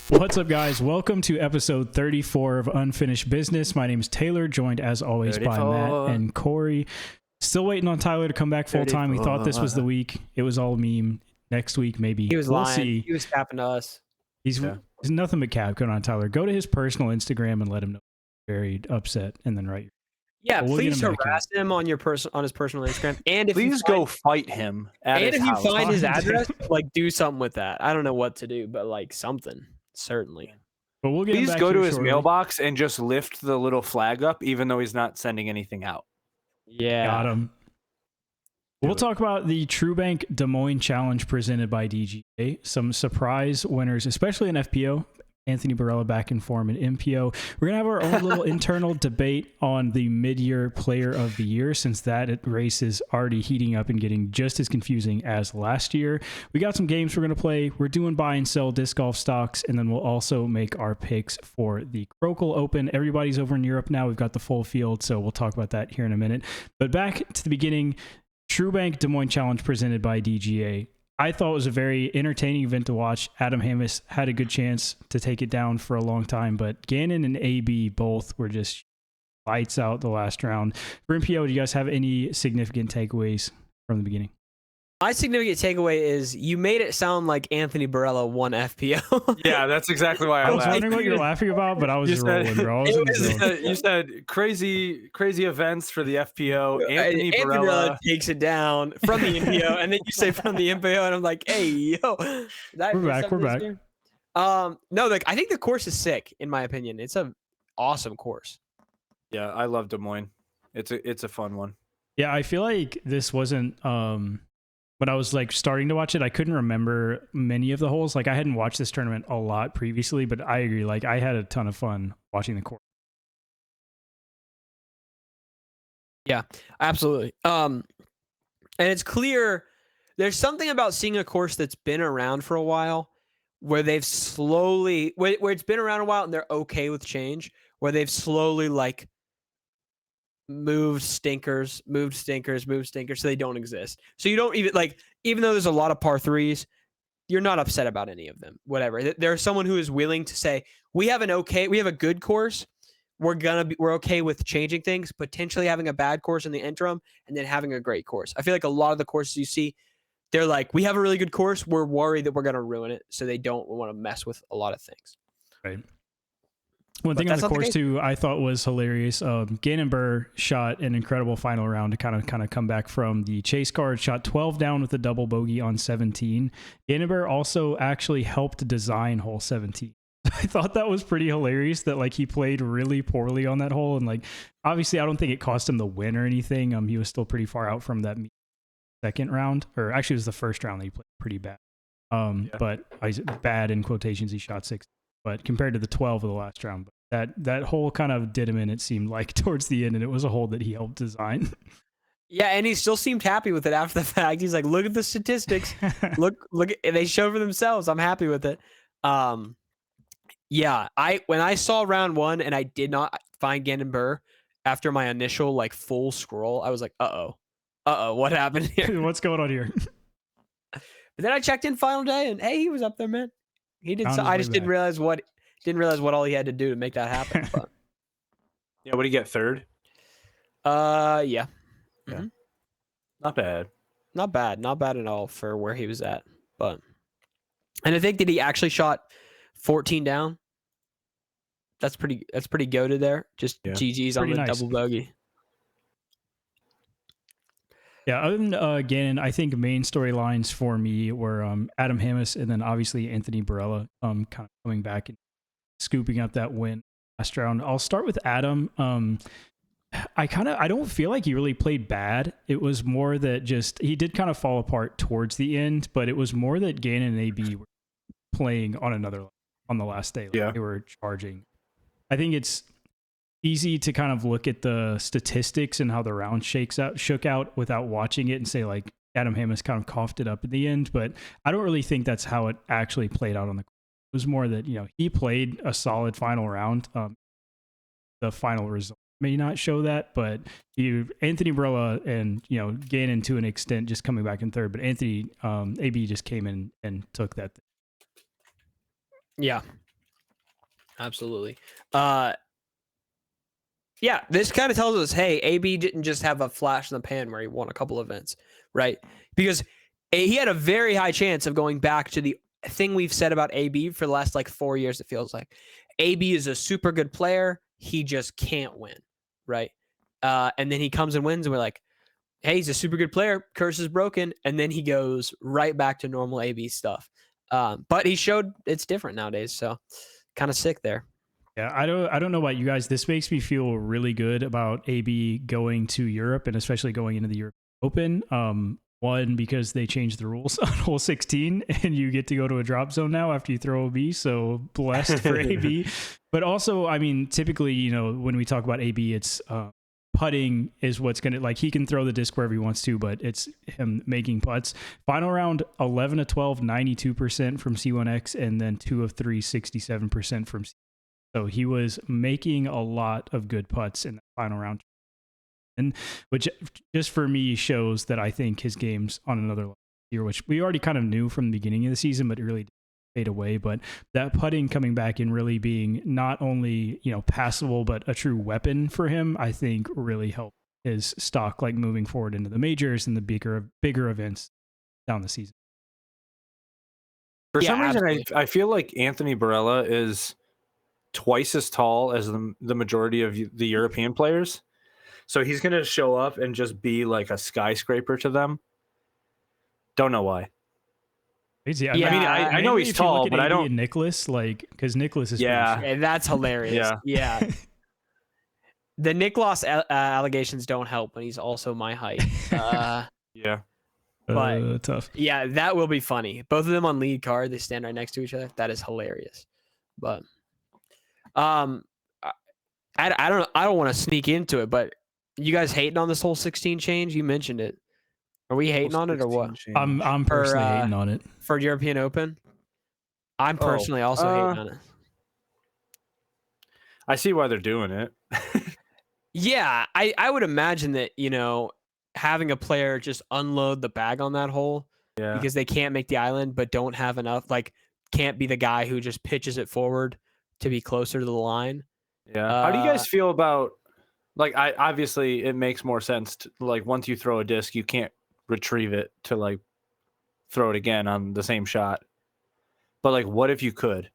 What's up, guys? Welcome to episode 34 of Unfinished Business. My name is Taylor, joined as always by Matt and Corey. Still waiting on Tyler to come back full time. We thought this was the week. It was all meme. Next week, maybe. He was lying. See. He was capping to us. He's nothing but cap. Go on, Tyler. Go to his personal Instagram and let him know. Very upset, and then write. Yeah, please harass him on your on his personal Instagram, and if please go fight him. And if you find his address, like do something with that. I don't know what to do, but like something certainly. But we'll get. Please go to his mailbox and just lift the little flag up, even though he's not sending anything out. Yeah, got him. We'll talk about the TrueBank Des Moines Challenge presented by DGA. Some surprise winners, especially in FPO. Anthony Barela back in form in MPO. We're going to have our own little internal debate on the mid-year player of the year, since that race is already heating up and getting just as confusing as last year. We got some games we're going to play. We're doing buy and sell disc golf stocks, and then we'll also make our picks for the Crocal Open. Everybody's over in Europe now. We've got the full field, so we'll talk about that here in a minute. But back to the beginning, TrueBank Des Moines Challenge presented by DGA. I thought it was a very entertaining event to watch. Adam Hammis had a good chance to take it down for a long time, but Gannon and AB both were just lights out the last round. For MPO, do you guys have any significant takeaways from the beginning? My significant takeaway is you made it sound like Anthony Barela won FPO. Yeah, that's exactly why I was wondering what you're laughing about, but I was rolling, bro. You said crazy events for the FPO. Anthony Barela takes it down from the MPO, and then you say from the MPO, and I'm like, hey, yo. We're back. No, like I think the course is sick, in my opinion. It's an awesome course. Yeah, I love Des Moines. It's a fun one. Yeah, I feel like this wasn't when I was like starting to watch it, I couldn't remember many of the holes. Like I hadn't watched this tournament a lot previously, but I agree. Like I had a ton of fun watching the course. Yeah, absolutely. And it's clear there's something about seeing a course that's been around for a while where they've slowly, where it's been around a while and they're okay with change, where they've slowly like moved stinkers so they don't exist. So you don't even like, even though there's a lot of par threes, you're not upset about any of them, whatever. There's someone who is willing to say, we have a good course. We're okay with changing things, potentially having a bad course in the interim and then having a great course. I feel like a lot of the courses you see, they're like, we have a really good course. We're worried that we're going to ruin it. So they don't want to mess with a lot of things. Right. One thing on the course too, I thought was hilarious. Gannon Burr shot an incredible final round to kind of come back from the chase card. Shot 12 down with a double bogey on 17. Gannon Burr also actually helped design hole 17. I thought that was pretty hilarious that like he played really poorly on that hole, and like obviously I don't think it cost him the win or anything. He was still pretty far out from that second round, or actually it was the first round that he played pretty bad. But bad in quotations. He shot 6. But compared to the 12 of the last round, that hole kind of did him in, it seemed like, towards the end, and it was a hole that he helped design. Yeah, and he still seemed happy with it after the fact. He's like, look at the statistics. look, they show for themselves. I'm happy with it. Yeah, when I saw round one and I did not find Gannon Burr after my initial like full scroll, I was like, uh-oh, what happened here? What's going on here? But then I checked in final day, and hey, he was up there, man. He did. I just didn't realize what all he had to do to make that happen. But. Yeah, what did he get, third? Yeah. Mm-hmm. Not bad. Not bad at all for where he was at. But, and I think that he actually shot 14 down. That's pretty goated there. Just GG's on the double bogey. Yeah, other than Gannon, I think main storylines for me were Adam Hammis and then obviously Anthony Barela kind of coming back and scooping up that win last round. I'll start with Adam. I don't feel like he really played bad. It was more that just he did kind of fall apart towards the end, but it was more that Gannon and AB were playing on another level on the last day. They were charging. I think it's easy to kind of look at the statistics and how the round shook out without watching it and say like Adam Hammis kind of coughed it up at the end, but I don't really think that's how it actually played out on the court. It was more that, he played a solid final round. The final result may not show that, but Anthony Barela and, Gannon to an extent just coming back in third, but Anthony, AB just came in and took that. Yeah. Absolutely. Yeah, this kind of tells us, hey, AB didn't just have a flash in the pan where he won a couple events, right? Because he had a very high chance of going back to the thing we've said about AB for the last like 4 years. It feels like AB is a super good player. He just can't win, right? And then he comes and wins, and we're like, hey, he's a super good player. Curse is broken, and then he goes right back to normal AB stuff. But he showed it's different nowadays, so kind of sick there. Yeah, I don't know about you guys. This makes me feel really good about AB going to Europe and especially going into the Europe Open. One, because they changed the rules on hole 16 and you get to go to a drop zone now after you throw OB. So blessed for AB. But also, I mean, typically, you know, when we talk about AB, it's putting is what's going to, like, he can throw the disc wherever he wants to, but it's him making putts. Final round, 11 of 12, 92% from C1X, and then 2 of 3, 67% from C1X. So he was making a lot of good putts in the final round, and which just for me shows that I think his game's on another level here, which we already kind of knew from the beginning of the season, but it really didn't fade away. But that putting coming back and really being not only, you know, passable, but a true weapon for him, I think really helped his stock, like moving forward into the majors and the bigger events down the season. For Yeah, some reason, absolutely. I feel like Anthony Barela is twice as tall as the majority of the European players. So he's going to show up and just be like a skyscraper to them. Don't know why. Crazy. Yeah, I mean, I know he's tall, but I don't. And Nicholas, like, because Nicholas is Yeah. And that's hilarious. Yeah. The Nick Loss allegations don't help when he's also my height. Yeah. But tough. yeah, that will be funny. Both of them on lead card, they stand right next to each other. That is hilarious. But I don't want to sneak into it, but you guys hating on this whole 16 change? You mentioned it. Are we hating on it or what? I'm personally hating on it for European Open. I'm personally also hating on it. I see why they're doing it. Yeah, I would imagine that, you know, having a player just unload the bag on that hole because they can't make the island but don't have enough, like, can't be the guy who just pitches it forward to be closer to the line. Yeah. How do you guys feel about, like, obviously it makes more sense to, like, once you throw a disc, you can't retrieve it to, like, throw it again on the same shot. But, like, what if you could?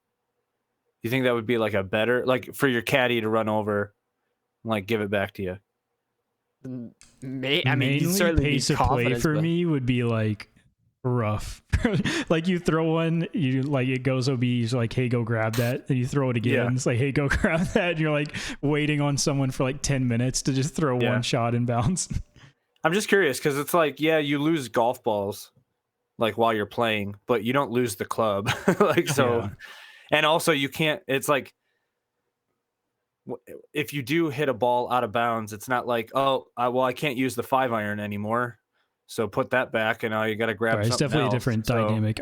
You think that would be like a better, like, for your caddy to run over and, like, give it back to you? I mean, mainly certainly pace of play for me would be like rough. Like, you throw one, you like, it goes OB, you're like, hey, go grab that, and you throw it again. Yeah. It's like, hey, go grab that, and you're like waiting on someone for like 10 minutes to just throw one shot and bounce. I'm just curious because it's like, yeah, you lose golf balls like while you're playing, but you don't lose the club. Like, so, and also you can't, it's like, if you do hit a ball out of bounds, it's not like, oh, well, I can't use the 5-iron anymore, so put that back, and now you got to grab something else. It's definitely a different dynamic.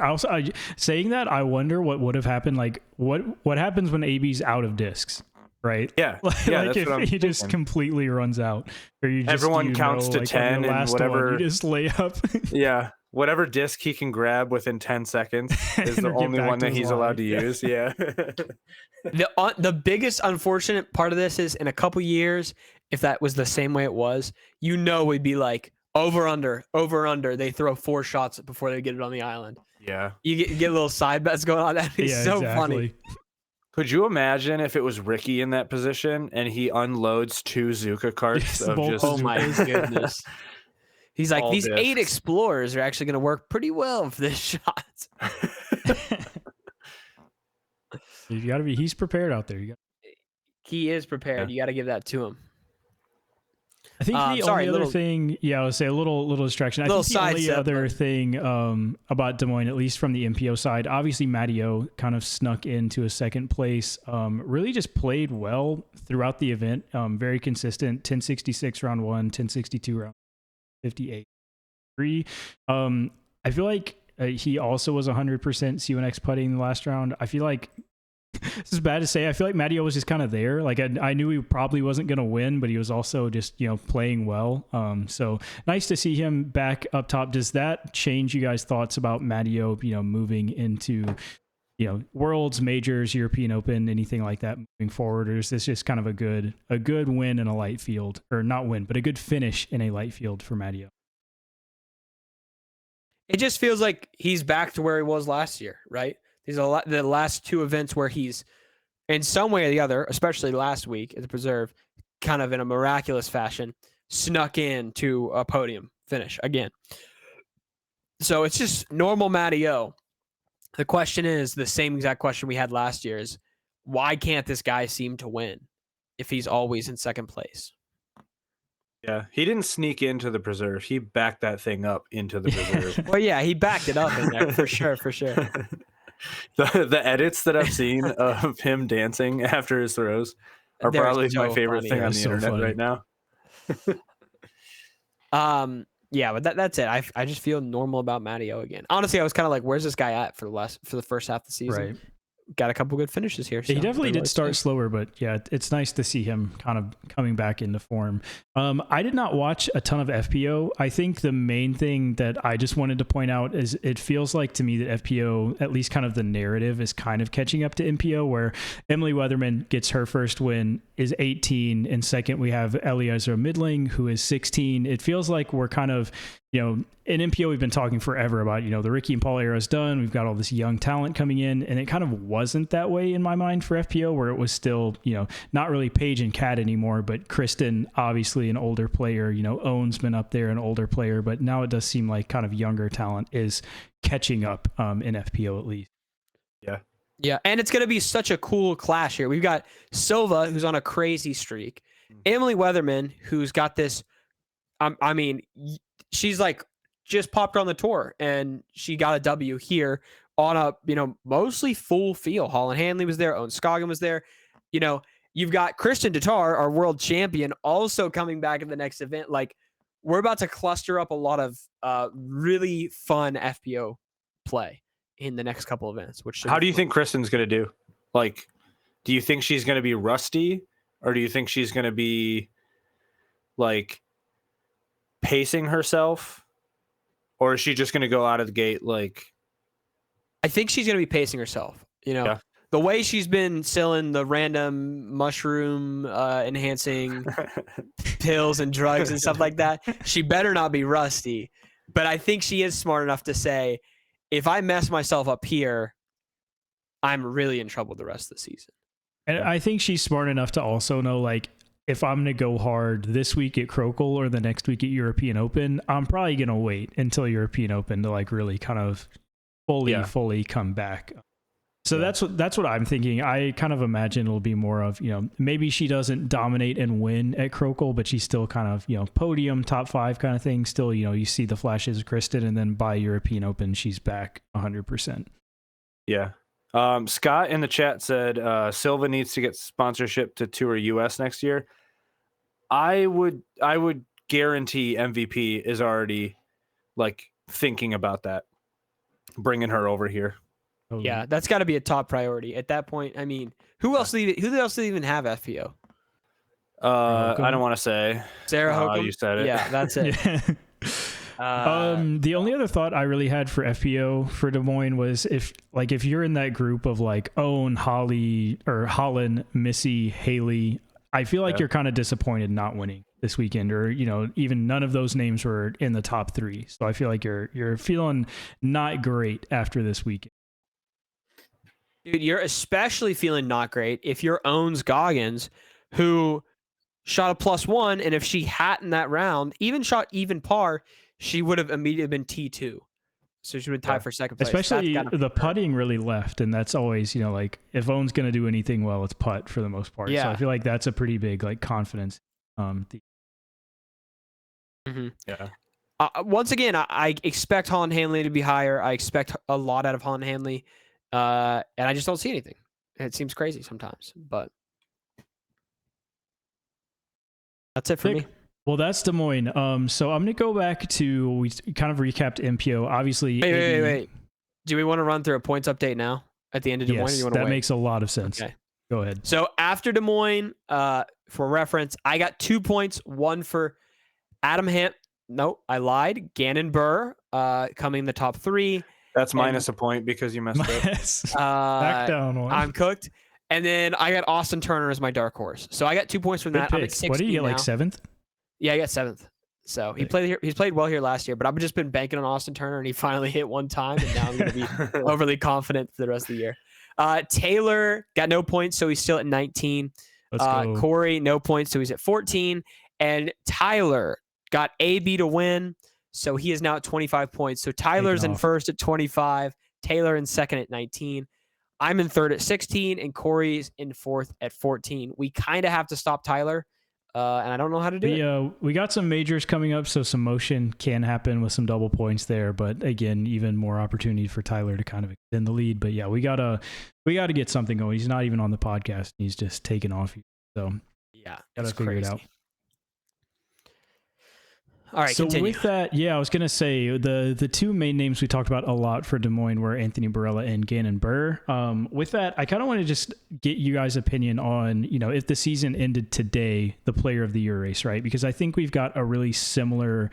Saying that, I wonder what would have happened. Like, what happens when AB's out of discs, right? Yeah, like if he just completely runs out, or you just, everyone counts to 10 and whatever you just lay up. Yeah, whatever disc he can grab within 10 seconds is the only one that he's allowed to use. Yeah. The biggest unfortunate part of this is, in a couple years, if that was the same way it was, you know, we'd be like over under. They throw 4 shots before they get it on the island. Yeah, you get little side bets going on. That'd be so funny. Could you imagine if it was Ricky in that position and he unloads 2 Zuka carts of just? Oh my goodness. He's like, these discs. 8 explorers are actually going to work pretty well for this shot. You got to be. He's prepared out there. He is prepared. Yeah. You got to give that to him. I think the only other thing, I would say a little distraction. I think the only other thing about Des Moines, at least from the MPO side, obviously Matteo kind of snuck into a second place. Really just played well throughout the event. Very consistent. 1066 round 1, 1062 round 58. 3. I feel like he also was 100% C1X putting in the last round. I feel like this is bad to say. I feel like Matteo was just kind of there. Like, I knew he probably wasn't going to win, but he was also just, playing well. So nice to see him back up top. Does that change you guys' thoughts about Matteo, moving into Worlds, majors, European Open, anything like that moving forward? Or is this just kind of a good win in a light field, or not win, but a good finish in a light field for Matteo? It just feels like he's back to where he was last year, right? The last two events where he's in some way or the other, especially last week at the Preserve, kind of in a miraculous fashion, snuck in to a podium finish again. So it's just normal Matteo. The question is the same exact question we had last year: is why can't this guy seem to win if he's always in second place? Yeah, he didn't sneak into the Preserve. He backed that thing up into the Preserve. Well, yeah, he backed it up in there for sure. The edits that I've seen of him dancing after his throws are They're probably so my favorite funny. thing on That's the so internet funny. right now. Yeah, but that's it. I just feel normal about Matteo again. Honestly, I was kind of like, where's this guy at for the first half of the season? Right. Got a couple good finishes here. He so definitely they're did start slower, but yeah, it's nice to see him kind of coming back into form. I did not watch a ton of FPO. I think the main thing that I just wanted to point out is it feels like to me that FPO, at least kind of the narrative, is kind of catching up to MPO, where Emily Weatherman gets her first win, is 18, and second we have Eliezer Midling, who is 16. It feels like we're kind of, in MPO, we've been talking forever about, the Ricky and Paul era is done. We've got all this young talent coming in, and it kind of wasn't that way in my mind for FPO, where it was still, not really Paige and Kat anymore, but Kristen, obviously an older player, Owen's been up there, an older player, but now it does seem like kind of younger talent is catching up in FPO at least. Yeah. Yeah, and it's going to be such a cool clash here. We've got Silva, who's on a crazy streak. Emily Weatherman, who's got this, she's like just popped on the tour, and she got a W here on a, mostly full field. Holland Hanley was there. Owen Scoggin was there. You've got Kristen Tatar, our world champion, also coming back at the next event. Like, we're about to cluster up a lot of really fun FPO play in the next couple events. How do you think Kristen's going to do? Like, do you think she's going to be rusty, or do you think she's going to be like pacing herself, or is she just going to go out of the gate like? I think she's going to be pacing herself. Yeah. The way she's been selling the random mushroom enhancing pills and drugs and stuff like that, she better not be rusty. But I think she is smart enough to say, if I mess myself up here, I'm really in trouble the rest of the season. And I think she's smart enough to also know, like, if I'm going to go hard this week at Crokel or the next week at European Open, I'm probably going to wait until European Open to like really kind of fully come back. So that's what I'm thinking. I kind of imagine it'll be more of, maybe she doesn't dominate and win at Crokel, but she's still kind of, podium, top 5 kind of thing. Still, you see the flashes of Kristen, and then by European Open, she's back 100%. Yeah. Scott in the chat said Silva needs to get sponsorship to tour US next year. I would guarantee MVP is already like thinking about that, bringing her over here. Yeah, that's got to be a top priority at that point. I mean, who else did even have FPO? I don't want to say. Sarah Hokum. You said it. Yeah, that's it. The only other thought I really had for FPO for Des Moines was if you're in that group of like Owen, Holly, or Holland, Missy, Haley, I feel like you're kind of disappointed not winning this weekend, or even none of those names were in the top 3. So I feel like you're feeling not great after this weekend. Dude, you're especially feeling not great if you're Owens Goggins, who shot a +1, and if she hadn't that round, even shot even par, she would have immediately been T2. So she would tie for second place. Especially the putting really left, and that's always, like, if Owen's going to do anything well, it's putt for the most part. Yeah. So I feel like that's a pretty big like confidence. Yeah. Once again, I expect Holland Hanley to be higher. I expect a lot out of Holland Hanley. And I just don't see anything. It seems crazy sometimes, but that's it for me. Well, that's Des Moines. So I'm going to go back to, we kind of recapped MPO. Obviously, wait. Do we want to run through a points update now at the end of Des Moines? Yes, Or you want to that wait? makes a lot of sense. Okay. Go ahead. So after Des Moines, for reference, I got 2 points. One for Adam Hamp. No, I lied. Gannon Burr coming in the top 3. That's minus a point because you messed up. Back down one. I'm cooked. And then I got Austin Turner as my dark horse. So I got 2 points from Good that. pick. I'm at 16 What did you get, now. like 7th? Yeah, I got 7th. So he's played well here last year, but I've just been banking on Austin Turner, and he finally hit one time, and now I'm going to be overly confident for the rest of the year. Taylor got no points, so he's still at 19. Let's go. Corey, no points, so he's at 14. And Tyler got AB to win, so he is now at 25 points. So Tyler's in first at 25, Taylor in second at 19. I'm in third at 16, and Corey's in fourth at 14. We kind of have to stop Tyler, and I don't know how to do it. We got some majors coming up, so some motion can happen with some double points there. But again, even more opportunity for Tyler to kind of extend the lead. But yeah, we gotta get something going. He's not even on the podcast; he's just taking off. So yeah, gotta figure it out. All right, so continue. With that, yeah, I was going to say the two main names we talked about a lot for Des Moines were Anthony Barela and Gannon Burr. With that, I kind of want to just get you guys' opinion on, if the season ended today, the player of the year race, right? Because I think we've got a really similar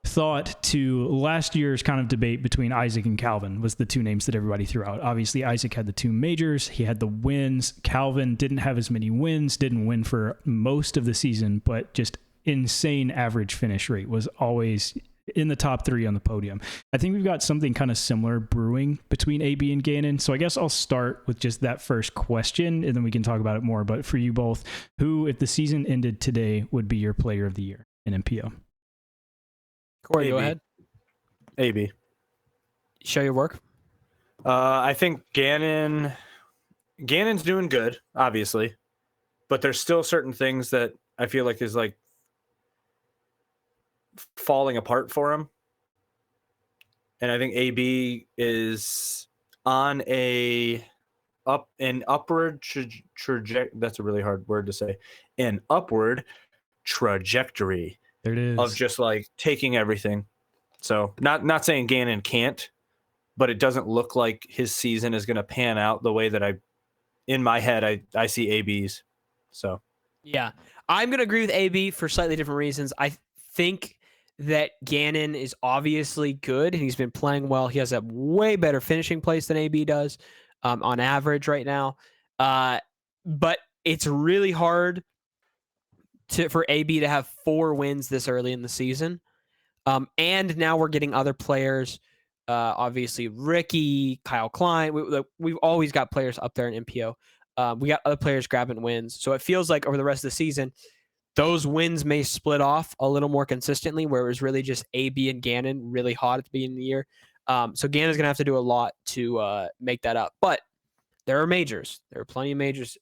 thought to last year's kind of debate between Isaac and Calvin was the two names that everybody threw out. Obviously, Isaac had the 2 majors. He had the wins. Calvin didn't have as many wins, didn't win for most of the season, but just insane average finish rate, was always in the top 3 on the podium. I think we've got something kind of similar brewing between AB and Gannon. So I guess I'll start with just that first question and then we can talk about it more. But for you both, who, if the season ended today, would be your player of the year in MPO? Corey, go ahead. AB. Show your work. I think Gannon's doing good, obviously, but there's still certain things that I feel like is like falling apart for him. And I think AB is on an upward trajectory. That's a really hard word to say. An upward trajectory. There it is. Of just like taking everything. So not saying Gannon can't, but it doesn't look like his season is going to pan out the way that in my head, I see AB's. So yeah, I'm going to agree with AB for slightly different reasons. I think that Gannon is obviously good and he's been playing well. He has a way better finishing place than AB does on average right now. But it's really hard for AB to have 4 wins this early in the season. And now we're getting other players, obviously Ricky, Kyle Klein. We've always got players up there in MPO. We got other players grabbing wins. So it feels like over the rest of the season, those wins may split off a little more consistently, where it was really just AB and Gannon really hot at the beginning of the year. So Gannon's going to have to do a lot to make that up. But there are majors. There are plenty of majors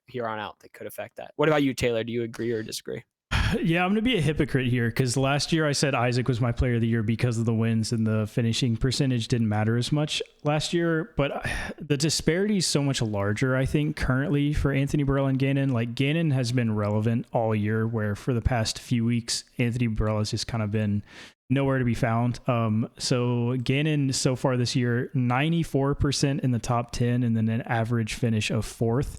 here on out that could affect that. What about you, Taylor? Do you agree or disagree? Yeah, I'm going to be a hypocrite here because last year I said Isaac was my player of the year because of the wins and the finishing percentage didn't matter as much last year. But the disparity is so much larger, I think, currently for Anthony Barela and Gannon. Like, Gannon has been relevant all year, where for the past few weeks, Anthony Barela has just kind of been nowhere to be found. So Gannon so far this year, 94% in the top 10 and then an average finish of 4th.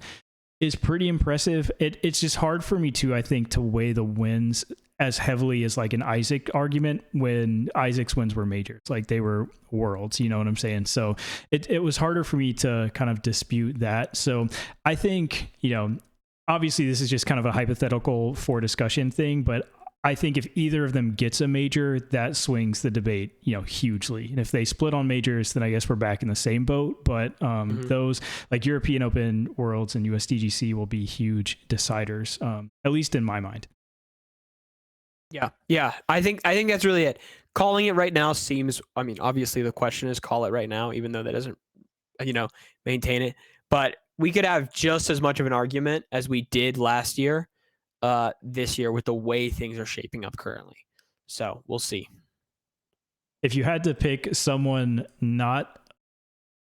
Is pretty impressive. It's just hard for me too, I think, to weigh the wins as heavily as like an Isaac argument when Isaac's wins were majors, like they were worlds, you know what I'm saying? So it was harder for me to kind of dispute that. So I think, obviously this is just kind of a hypothetical for discussion thing, but I think if either of them gets a major, that swings the debate, hugely. And if they split on majors, then I guess we're back in the same boat. But those like European Open, Worlds, and USDGC will be huge deciders, at least in my mind. Yeah. I think that's really it. Calling it right now seems. I mean, obviously the question is call it right now, even though that doesn't, maintain it. But we could have just as much of an argument as we did last year. This year with the way things are shaping up currently. So we'll see. If you had to pick someone not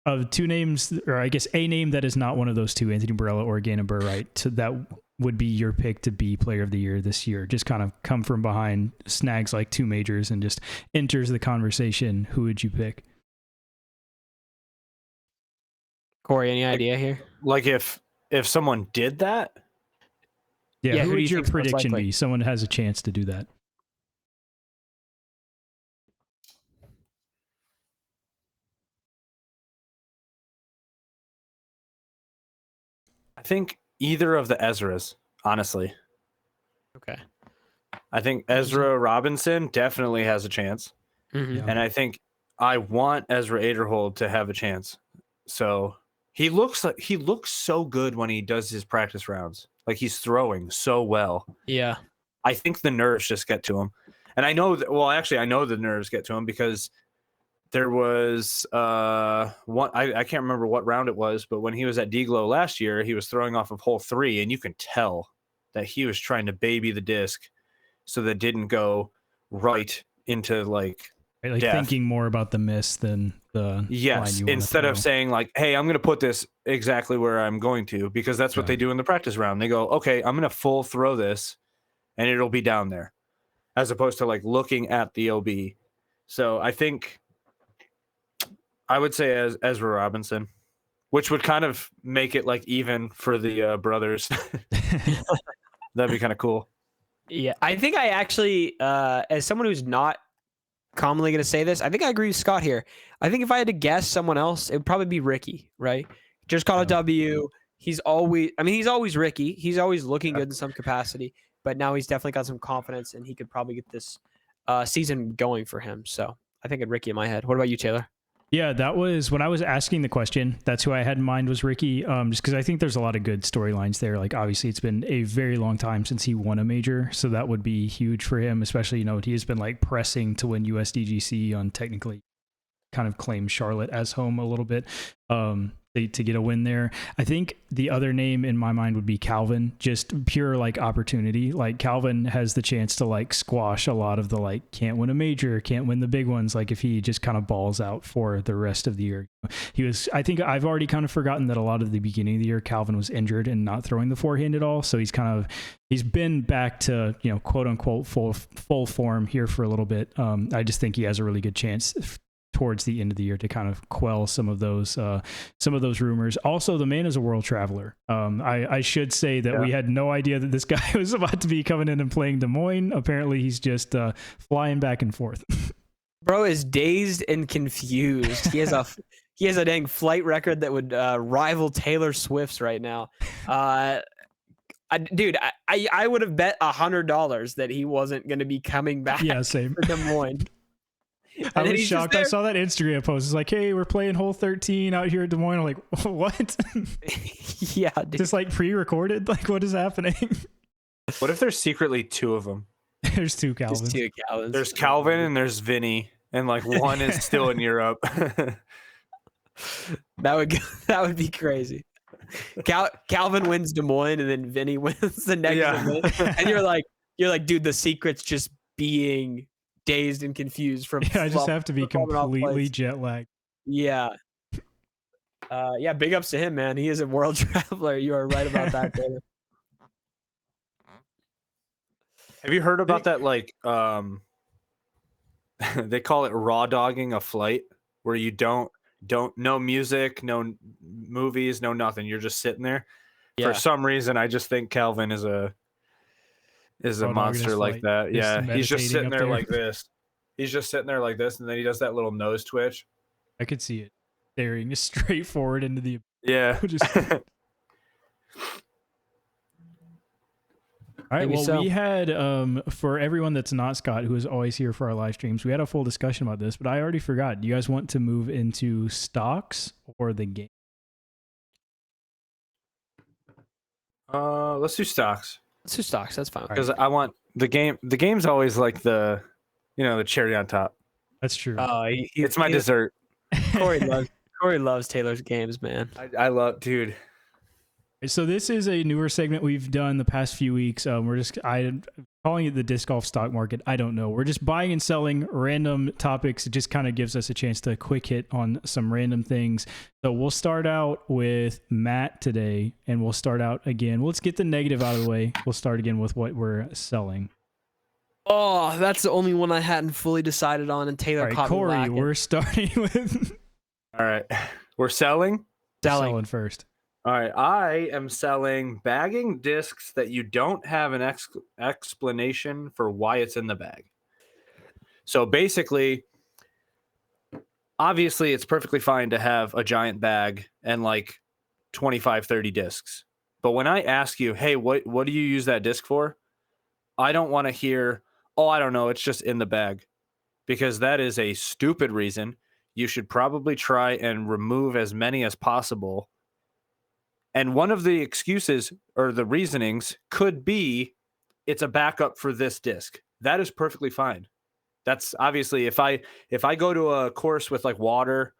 of 2 names, or I guess a name that is not one of those 2, Anthony Barela or Gannon Burr, right? So that would be your pick to be player of the year this year. Just kind of come from behind, snags like 2 majors and just enters the conversation. Who would you pick? Corey, any idea here? Like if someone did that? Yeah, who would your prediction be? Someone has a chance to do that. I think either of the Ezras, honestly. Okay. I think Ezra Robinson definitely has a chance. Mhm. Yeah. And I think I want Ezra Aderhold to have a chance. So he looks so good when he does his practice rounds. Like he's throwing so well. Yeah. I think the nerves just get to him. And I know I know the nerves get to him because there was one I can't remember what round it was, but when he was at D-Glow last year, he was throwing off of hole 3, and you can tell that he was trying to baby the disc so that it didn't go right into like Right, like death. thinking more about the miss than the line Yes, you want instead of saying like, hey, I'm going to put this exactly where I'm going to, because that's what Yeah. they do in the practice round. They go, okay, I'm going to full throw this and it'll be down there, as opposed to like looking at the OB. So I think I would say as Ezra Robinson, which would kind of make it like even for the brothers. That'd be kind of cool. Yeah. I think I actually, as someone who's not commonly going to say this, I think I agree with Scott here. I think if I had to guess someone else, it would probably be Ricky, right? Just caught a W. He's always Ricky. He's always looking good in some capacity, but now he's definitely got some confidence and he could probably get this season going for him. So I think of Ricky in my head. What about you, Taylor? Yeah, that was when I was asking the question. That's who I had in mind was Ricky. Just because I think there's a lot of good storylines there. Like obviously, it's been a very long time since he won a major, so that would be huge for him. Especially, he has been like pressing to win USDGC on technically kind of claim Charlotte as home a little bit. To get a win there. I think the other name in my mind would be Calvin, just pure like opportunity. Like Calvin has the chance to like squash a lot of the like can't win a major, can't win the big ones. Like if he just kind of balls out for the rest of the year. I think I've already kind of forgotten that a lot of the beginning of the year, Calvin was injured and not throwing the forehand at all. So he's been back to, quote unquote full form here for a little bit. I just think he has a really good chance towards the end of the year to kind of quell some of those rumors. Also, the man is a world traveler. I should say that we had no idea that this guy was about to be coming in and playing Des Moines. Apparently, he's just flying back and forth. Bro is dazed and confused. He has a dang flight record that would rival Taylor Swift's right now. I would have bet $100 that he wasn't going to be coming back. Yeah, same. For Des Moines. I was shocked. I saw that Instagram post. It's like, hey, we're playing hole 13 out here at Des Moines. I'm like, what? Yeah, dude. Just like pre-recorded? Like, what is happening? What if there's secretly two of them? There's two Calvins. There's two Calvins. There's Calvin and there's Vinny, and like one is still in Europe. That would be crazy. Calvin wins Des Moines, and then Vinny wins the next event. And you're like, dude, the secret's just being dazed and confused from. Yeah, I just have to be completely jet lagged. Yeah. Big ups to him, man. He is a world traveler. You are right about that, Taylor. Have you heard about that? Like, they call it raw dogging a flight, where you don't no music, no movies, no nothing. You're just sitting there. Yeah. For some reason, I just think Calvin is a monster like that. Yeah, he's just sitting there like this. He's just sitting there like this, and then he does that little nose twitch. I could see it staring straight forward into the All right, well, we had, for everyone that's not Scott, who is always here for our live streams, we had a full discussion about this, but I already forgot. Do you guys want to move into stocks or the game? Let's do stocks. Let's do stocks. That's fine. Because I want the game. The game's always like the cherry on top. That's true. It's my dessert. Corey loves Taylor's games, man. I love, dude. So this is a newer segment we've done the past few weeks. I'm calling it the disc golf stock market. I don't know. We're just buying and selling random topics. It just kind of gives us a chance to quick hit on some random things. So we'll start out with Matt today, and we'll start out again. Let's get the negative out of the way. We'll start again with what we're selling. Oh, that's the only one I hadn't fully decided on, and Taylor caught me Corey, lacking. we're starting with... All right. We're selling? Selling first. All right, I am selling bagging discs that you don't have an explanation for why it's in the bag. So basically, obviously, it's perfectly fine to have a giant bag and like 25, 30 discs. But when I ask you, hey, what do you use that disc for? I don't want to hear, oh, I don't know, it's just in the bag. Because that is a stupid reason. You should probably try and remove as many as possible. And one of the excuses or the reasonings could be it's a backup for this disc. That is perfectly fine. That's obviously if I go to a course with like water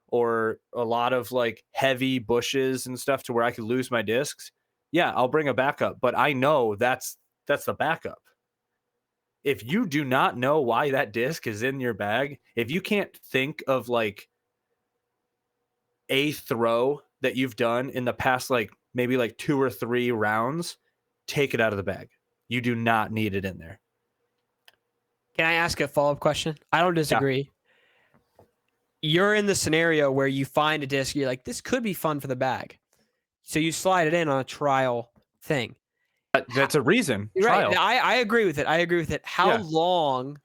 or a lot of like heavy bushes and stuff to where I could lose my discs, yeah, I'll bring a backup. But I know that's the backup. If you do not know why that disc is in your bag, if you can't think of like a throw that you've done in the past, like maybe like 2 or 3 rounds, take it out of the bag. You do not need it in there. Can I ask a follow-up question? I don't disagree. Yeah. You're in the scenario where you find a disc, you're like, this could be fun for the bag. So you slide it in on a trial thing. That's a reason. Trial. Right. I agree with it. I agree with it. How long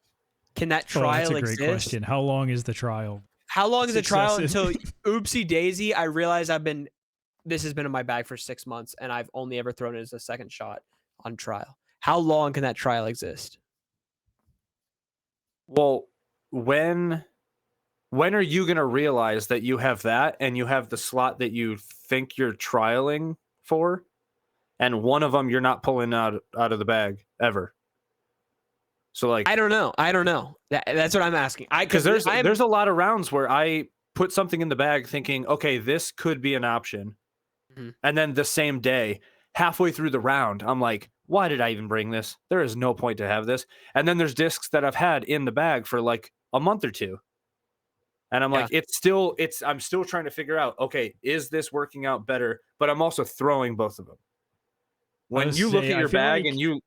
can that trial exist? That's a great question. How long is the trial? How long is the trial until oopsie daisy, I realize this has been in my bag for 6 months and I've only ever thrown it as a second shot on trial. How long can that trial exist? Well, when are you going to realize that you have that and you have the slot that you think you're trialing for? And one of them you're not pulling out of the bag ever. So like I don't know. That's what I'm asking. Because there's a lot of rounds where I put something in the bag thinking, okay, this could be an option. Mm-hmm. And then the same day, halfway through the round, I'm like, why did I even bring this? There is no point to have this. And then there's discs that I've had in the bag for like a month or two. And I'm like, I'm still trying to figure out, okay, is this working out better? But I'm also throwing both of them. When you look at your bag and you,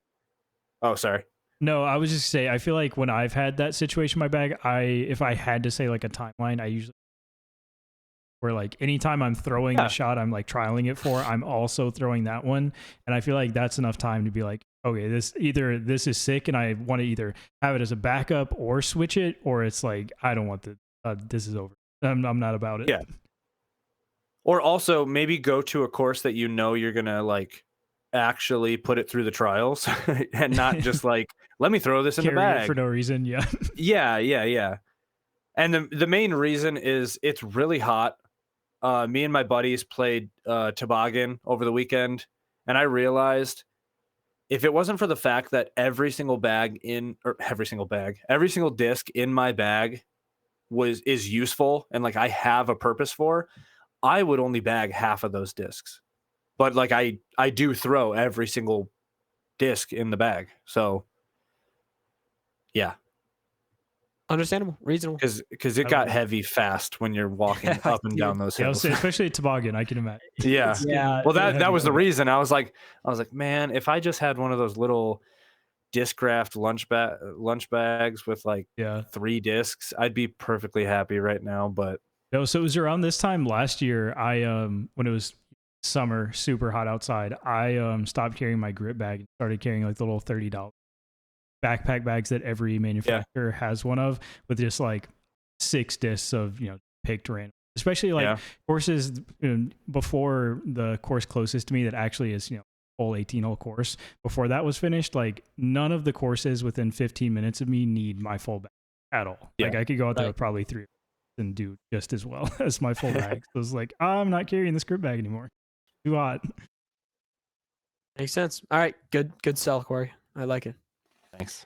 oh, sorry. No, I was just saying, I feel like when I've had that situation in my bag, if I had to say like a timeline, I usually, where like anytime I'm throwing the shot I'm like trialing it for, I'm also throwing that one. And I feel like that's enough time to be like, okay, this is sick and I want to either have it as a backup or switch it, or it's like, I don't want this is over. I'm not about it. Yeah. Or also maybe go to a course that you know you're going to like actually put it through the trials and not just like, let me throw this in the bag for no reason. Yeah. Yeah. And the main reason is it's really hot. Me and my buddies played toboggan over the weekend, and I realized if it wasn't for the fact that every single disc in my bag is useful and like I have a purpose for, I would only bag half of those discs. But like I do throw every single disc in the bag. So yeah. Understandable, reasonable. Because it got heavy fast when you're walking up and down those hills. Yeah, especially a toboggan, I can imagine. Yeah. Well, that was the reason. I was like, man, if I just had one of those little disc-raft lunch bags with like 3 discs, I'd be perfectly happy right now. But no, so it was around this time last year. I when it was summer, super hot outside, I stopped carrying my grip bag and started carrying like the little $30 backpack bags that every manufacturer has one of, with just like 6 discs of picked random, especially like courses before the course closest to me that actually is full 18-hole course. Before that was finished, like none of the courses within 15 minutes of me need my full bag at all. Like I could go out there with probably 3 and do just as well as my full bag. So it was like, I'm not carrying this grip bag anymore. Too hot. Makes sense. All right, good sell, Corey. I like it. Thanks,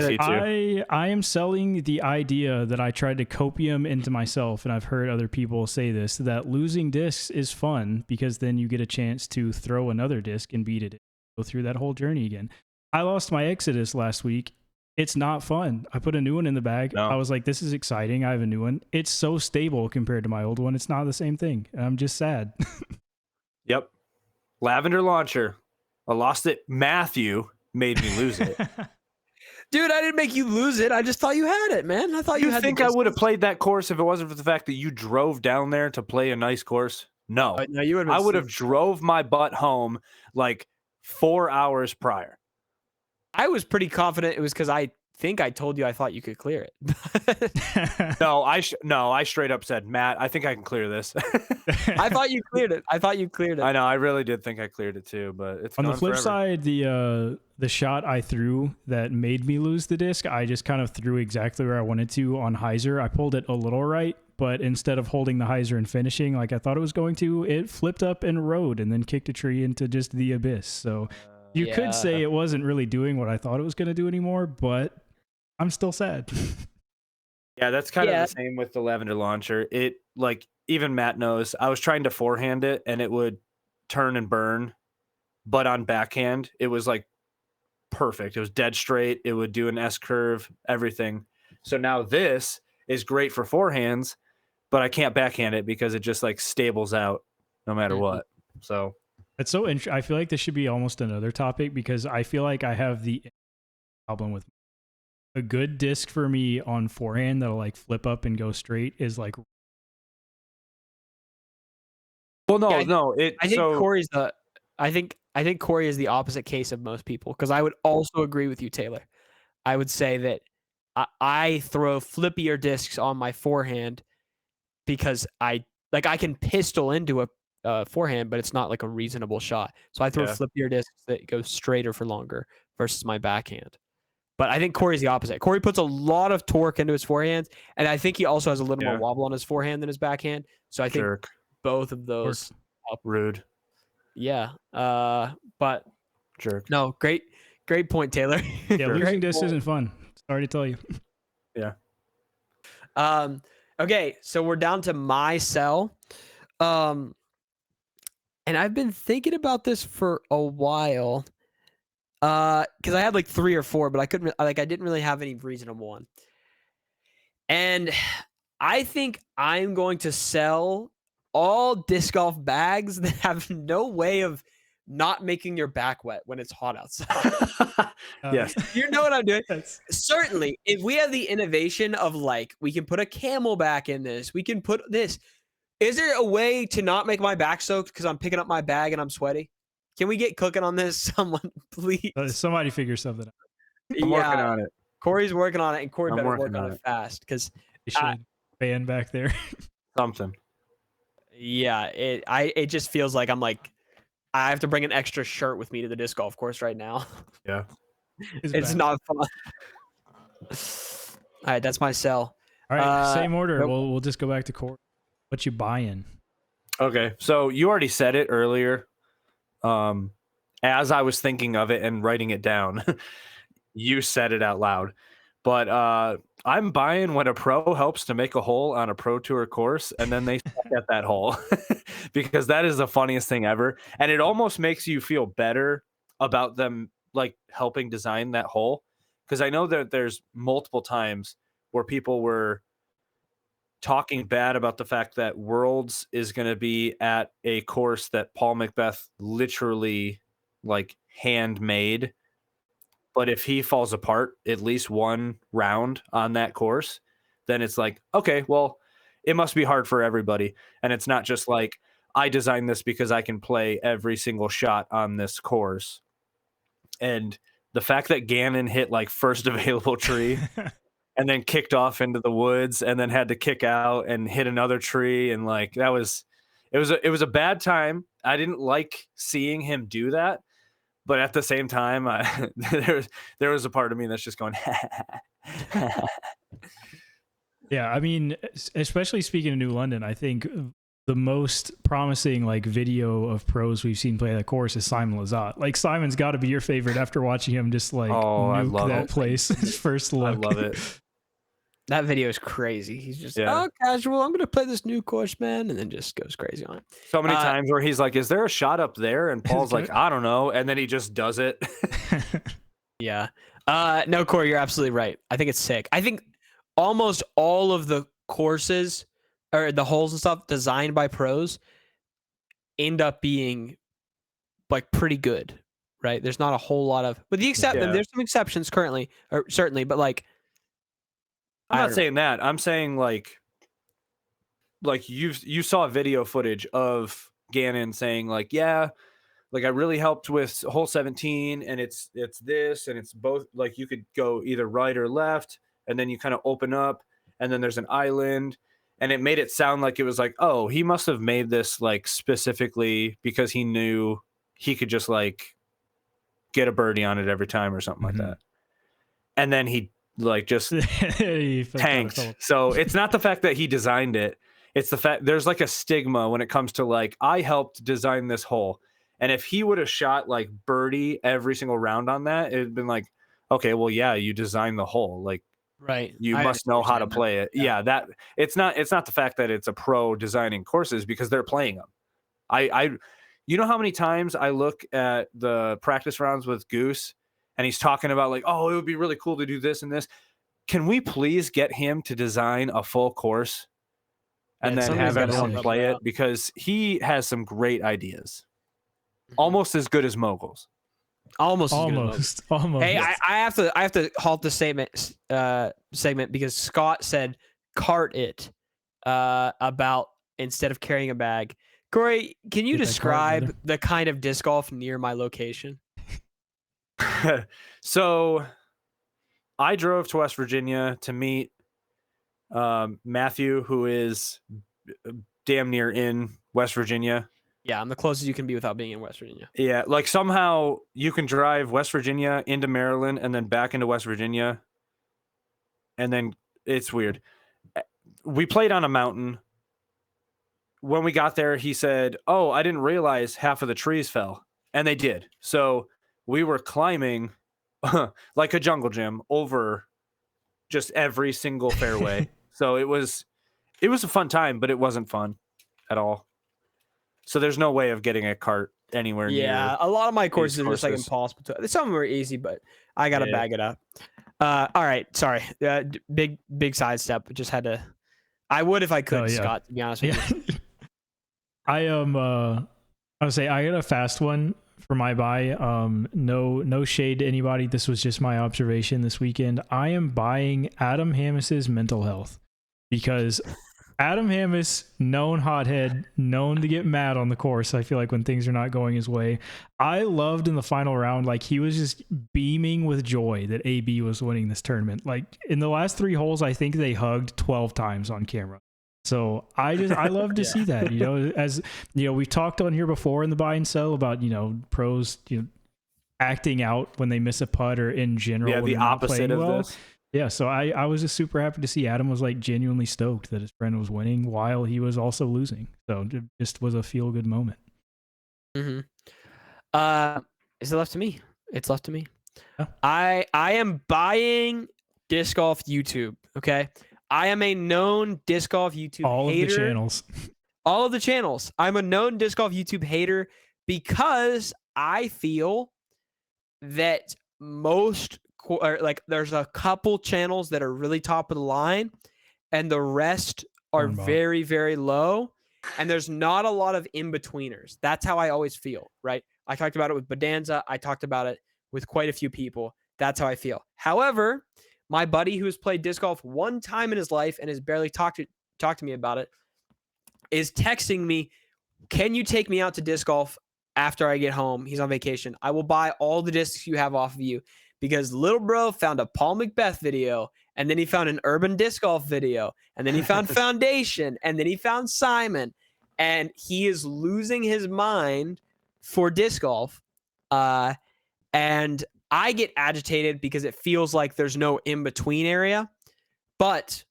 you too. I am selling the idea that I tried to copium into myself, and I've heard other people say this, that losing discs is fun because then you get a chance to throw another disc and beat it. Go through that whole journey again. I lost my Exodus last week. It's not fun. I put a new one in the bag. No. I was like, this is exciting. I have a new one. It's so stable compared to my old one. It's not the same thing. I'm just sad. Yep. Lavender launcher. I lost it. Matthew made me lose it. Dude, I didn't make you lose it. I just thought you had it, man. I thought you had. Think I would have played that course if it wasn't for the fact that you drove down there to play a nice course? No. No, you would. I would have drove my butt home like 4 hours prior. I was pretty confident it was because I think I told you I thought you could clear it. No, I straight up said, Matt, I think I can clear this. I thought you cleared it. I thought you cleared it. I know, I really did think I cleared it too, but it's On the gone flip forever. side, the shot I threw that made me lose the disc, I just kind of threw exactly where I wanted to on hyzer. I pulled it a little right, but instead of holding the hyzer and finishing like I thought it was going to, it flipped up and rode and then kicked a tree into just the abyss. So you could say it wasn't really doing what I thought it was going to do anymore, but I'm still sad. Yeah, that's kind of the same with the lavender launcher. It, like, even Matt knows, I was trying to forehand it and it would turn and burn, but on backhand, it was like perfect. It was dead straight. It would do an S curve, everything. So now this is great for forehands, but I can't backhand it because it just like stables out no matter what. So it's so interesting. I feel like this should be almost another topic because I feel like I have the problem with a good disc for me on forehand that'll like flip up and go straight is like. Well, no, Yeah, no. I think Corey's the. I think Corey is the opposite case of most people because I would also agree with you, Taylor. I would say that I throw flippier discs on my forehand because I can pistol into a forehand, but it's not like a reasonable shot. So I throw flippier discs that go straighter for longer versus my backhand. But I think Corey's the opposite. Corey puts a lot of torque into his forehand, and I think he also has a little more wobble on his forehand than his backhand. So I think both of those rude. Yeah. But jerk. No, great point, Taylor. Yeah, losing discs isn't fun. Sorry to tell you. Yeah. Okay, so we're down to my cell. And I've been thinking about this for a while. Because I had like 3 or 4, but I didn't really have any reasonable one. And I think I'm going to sell all disc golf bags that have no way of not making your back wet when it's hot outside. Yes. You know what I'm doing? Certainly, if we have the innovation of like, we can put a camelback in this, we can put this. Is there a way to not make my back soaked because I'm picking up my bag and I'm sweaty? Can we get cooking on this? Someone, please. Somebody figure something out. I'm working on it. Corey's working on it, and Corey better work on it fast because you should ban back there. Something. Yeah, it just feels like I have to bring an extra shirt with me to the disc golf course right now. Yeah. It's not fun. All right, that's my sell. All right, same order. We'll just go back to Corey. What you buying? Okay, so you already said it earlier. As I was thinking of it and writing it down, you said it out loud. But I'm buying when a pro helps to make a hole on a pro tour course and then they suck at that hole because that is the funniest thing ever. And it almost makes you feel better about them like helping design that hole. Because I know that there's multiple times where people were talking bad about the fact that Worlds is going to be at a course that Paul Macbeth literally like handmade. But if he falls apart at least one round on that course, then it's like, okay, well, it must be hard for everybody. And it's not just like, I designed this because I can play every single shot on this course. And the fact that Gannon hit like first available tree and then kicked off into the woods and then had to kick out and hit another tree. And like, it was a bad time. I didn't like seeing him do that. But at the same time, there was a part of me that's just going, Yeah, I mean, especially speaking of New London, I think the most promising like video of pros we've seen play that course is Simon Lizotte. Like Simon's got to be your favorite after watching him just like nuke that place his first look. I love it. That video is crazy. He's just casual. I'm going to play this new course, man, and then just goes crazy on it. So many times where he's like, "Is there a shot up there?" And Paul's like, "I don't know," and then he just does it. Yeah. No, Corey, you're absolutely right. I think it's sick. I think almost all of the courses or the holes and stuff designed by pros end up being like pretty good, right? There's not a whole lot of, with the exception, there's some exceptions currently, or certainly, but like, I'm not saying that. I'm saying like you saw video footage of Gannon saying like, yeah, like I really helped with hole 17, and it's this, and it's both, like you could go either right or left, and then you kind of open up, and then there's an island, and it made it sound like it was like, oh, he must have made this like specifically because he knew he could just like get a birdie on it every time or something like that. And then he like just tanked. So it's not the fact that he designed it. It's the fact there's like a stigma when it comes to like, I helped design this hole. And if he would have shot like birdie every single round on that, it'd been like, okay, well, yeah, you designed the hole. Like, right. You must know how to play it. Yeah, that it's not the fact that it's a pro designing courses because they're playing them. You know how many times I look at the practice rounds with Goose and he's talking about like, oh, it would be really cool to do this and this. Can we please get him to design a full course and then have everyone play it? Because he has some great ideas. Almost as good as Moguls. Almost. Hey, Yes. I have to halt the segment because Scott said cart it about instead of carrying a bag. Corey, can you describe the kind of disc golf near my location? So I drove to West Virginia to meet Matthew, who is damn near in West Virginia. Yeah, I'm the closest you can be without being in West Virginia. Yeah, like somehow you can drive West Virginia into Maryland and then back into West Virginia. And then it's weird. We played on a mountain. When we got there, he said, oh, I didn't realize half of the trees fell. And they did. So we were climbing like a jungle gym over just every single fairway. So it was a fun time, but it wasn't fun at all. So there's no way of getting a cart anywhere near. Yeah, a lot of my courses are just like impossible to. Some of them are easy, but I gotta bag it up. All right, sorry. Big sidestep. Just had to. I would if I could, Scott. To be honest with you. I would say I got a fast one for my buy. No shade to anybody. This was just my observation this weekend. I am buying Adam Hammis's mental health because Adam Hammis, known hothead, known to get mad on the course. I feel like when things are not going his way. I loved in the final round, like he was just beaming with joy that AB was winning this tournament. Like in the last 3 holes, I think they hugged 12 times on camera. So I love to see that, as we've talked on here before in the buy and sell about, pros, acting out when they miss a putt or in general. Yeah, the opposite of this. Yeah, so I was just super happy to see Adam was like genuinely stoked that his friend was winning while he was also losing. So it just was a feel good moment. Is it left to me? It's left to me. Oh. I am buying disc golf YouTube. Okay, I am a known disc golf YouTube hater. Of the channels. All of the channels. I'm a known disc golf YouTube hater because I feel that there's a couple channels that are really top of the line and the rest are very, very low. And there's not a lot of in-betweeners. That's how I always feel, right? I talked about it with Bodanza. I talked about it with quite a few people. That's how I feel. However, my buddy who's played disc golf one time in his life and has barely talked to me about it is texting me, can you take me out to disc golf after I get home? He's on vacation. I will buy all the discs you have off of you. Because little bro found a Paul Macbeth video, and then he found an Urban Disc Golf video, and then he found Foundation, and then he found Simon, and he is losing his mind for disc golf. And I get agitated because it feels like there's no in-between area. But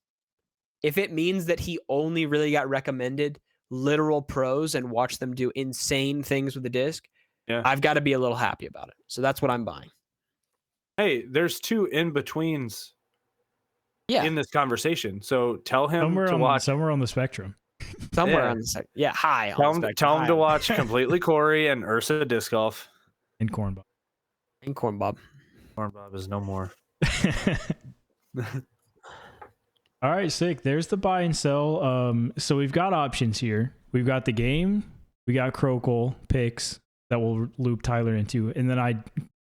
if it means that he only really got recommended literal pros and watched them do insane things with the disc, I've got to be a little happy about it. So that's what I'm buying. Hey, there's 2 in-betweens in this conversation. So tell him to watch. Somewhere on the spectrum. Somewhere on the spectrum. Yeah, high tell on the him, spectrum. Tell him to watch Completely Corey and Ursa Disc Golf. And Corn Bob. And Corn Bob. Corn Bob is no more. All right, sick. There's the buy and sell. So we've got options here. We've got the game. We got Krokol picks that we'll loop Tyler into. And then I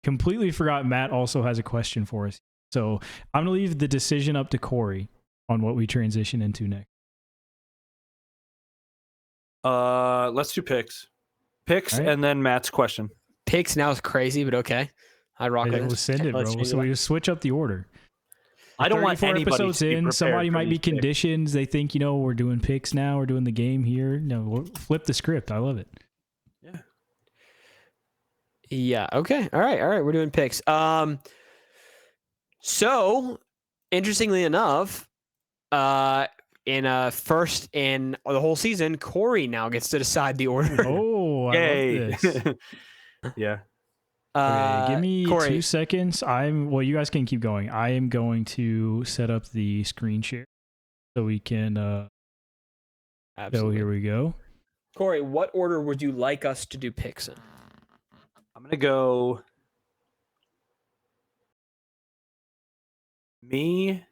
completely forgot Matt also has a question for us. So I'm going to leave the decision up to Corey on what we transition into next. Let's do picks. Picks Right. and then Matt's question. Picks now is crazy, but okay. I rock with We'll it. send it, Let's bro. change So it we just switch up the order. I don't want 34 anybody episodes to be in. prepared Somebody for might be these picks. conditioned. They think, we're doing picks now. We're doing the game here. No, we'll flip the script. I love it. Yeah. Okay. All right. We're doing picks. So interestingly enough, in first in the whole season, Corey now gets to decide the order. Oh, I Yay. love this. Yeah. Okay, give me Corey, 2 seconds. Well, you guys can keep going. I am going to set up the screen share so we can so Absolutely. here we go. Corey, what order would you like us to do picks in? I'm going to go me,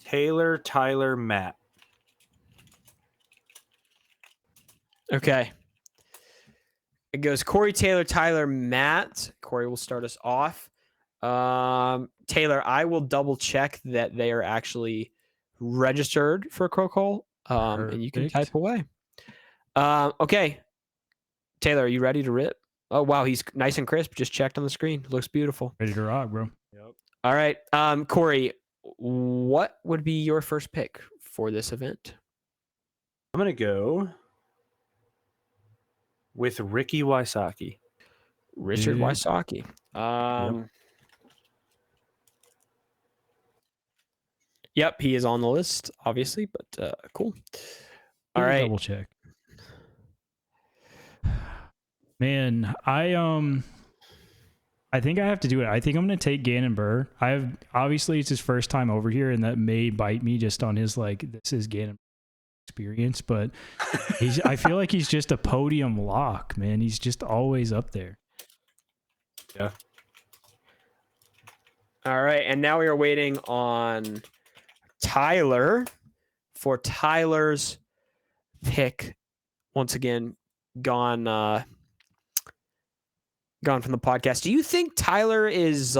Taylor, Tyler, Matt. Okay. It goes Corey, Taylor, Tyler, Matt. Corey will start us off. Taylor, I will double check that they are actually registered for Croak Hole. And you can Perfect. type away. Okay. Taylor, are you ready to rip? Oh wow, he's nice and crisp. Just checked on the screen. Looks beautiful. Ready to rock, bro. Yep. All right. Corey, what would be your first pick for this event? I'm going to go with Ricky Wysocki. Richard Dude. Wysocki. Yep, he is on the list, obviously, but cool. All right. Double check. Man, I think I have to do it. I think I'm going to take Gannon Burr. Obviously it's his first time over here, and that may bite me just on his this is Gannon experience, but I feel like he's just a podium lock, man. He's just always up there. Yeah. All right, and now we are waiting on Tyler for Tyler's pick. Once again, gone from the podcast. Do you think Tyler is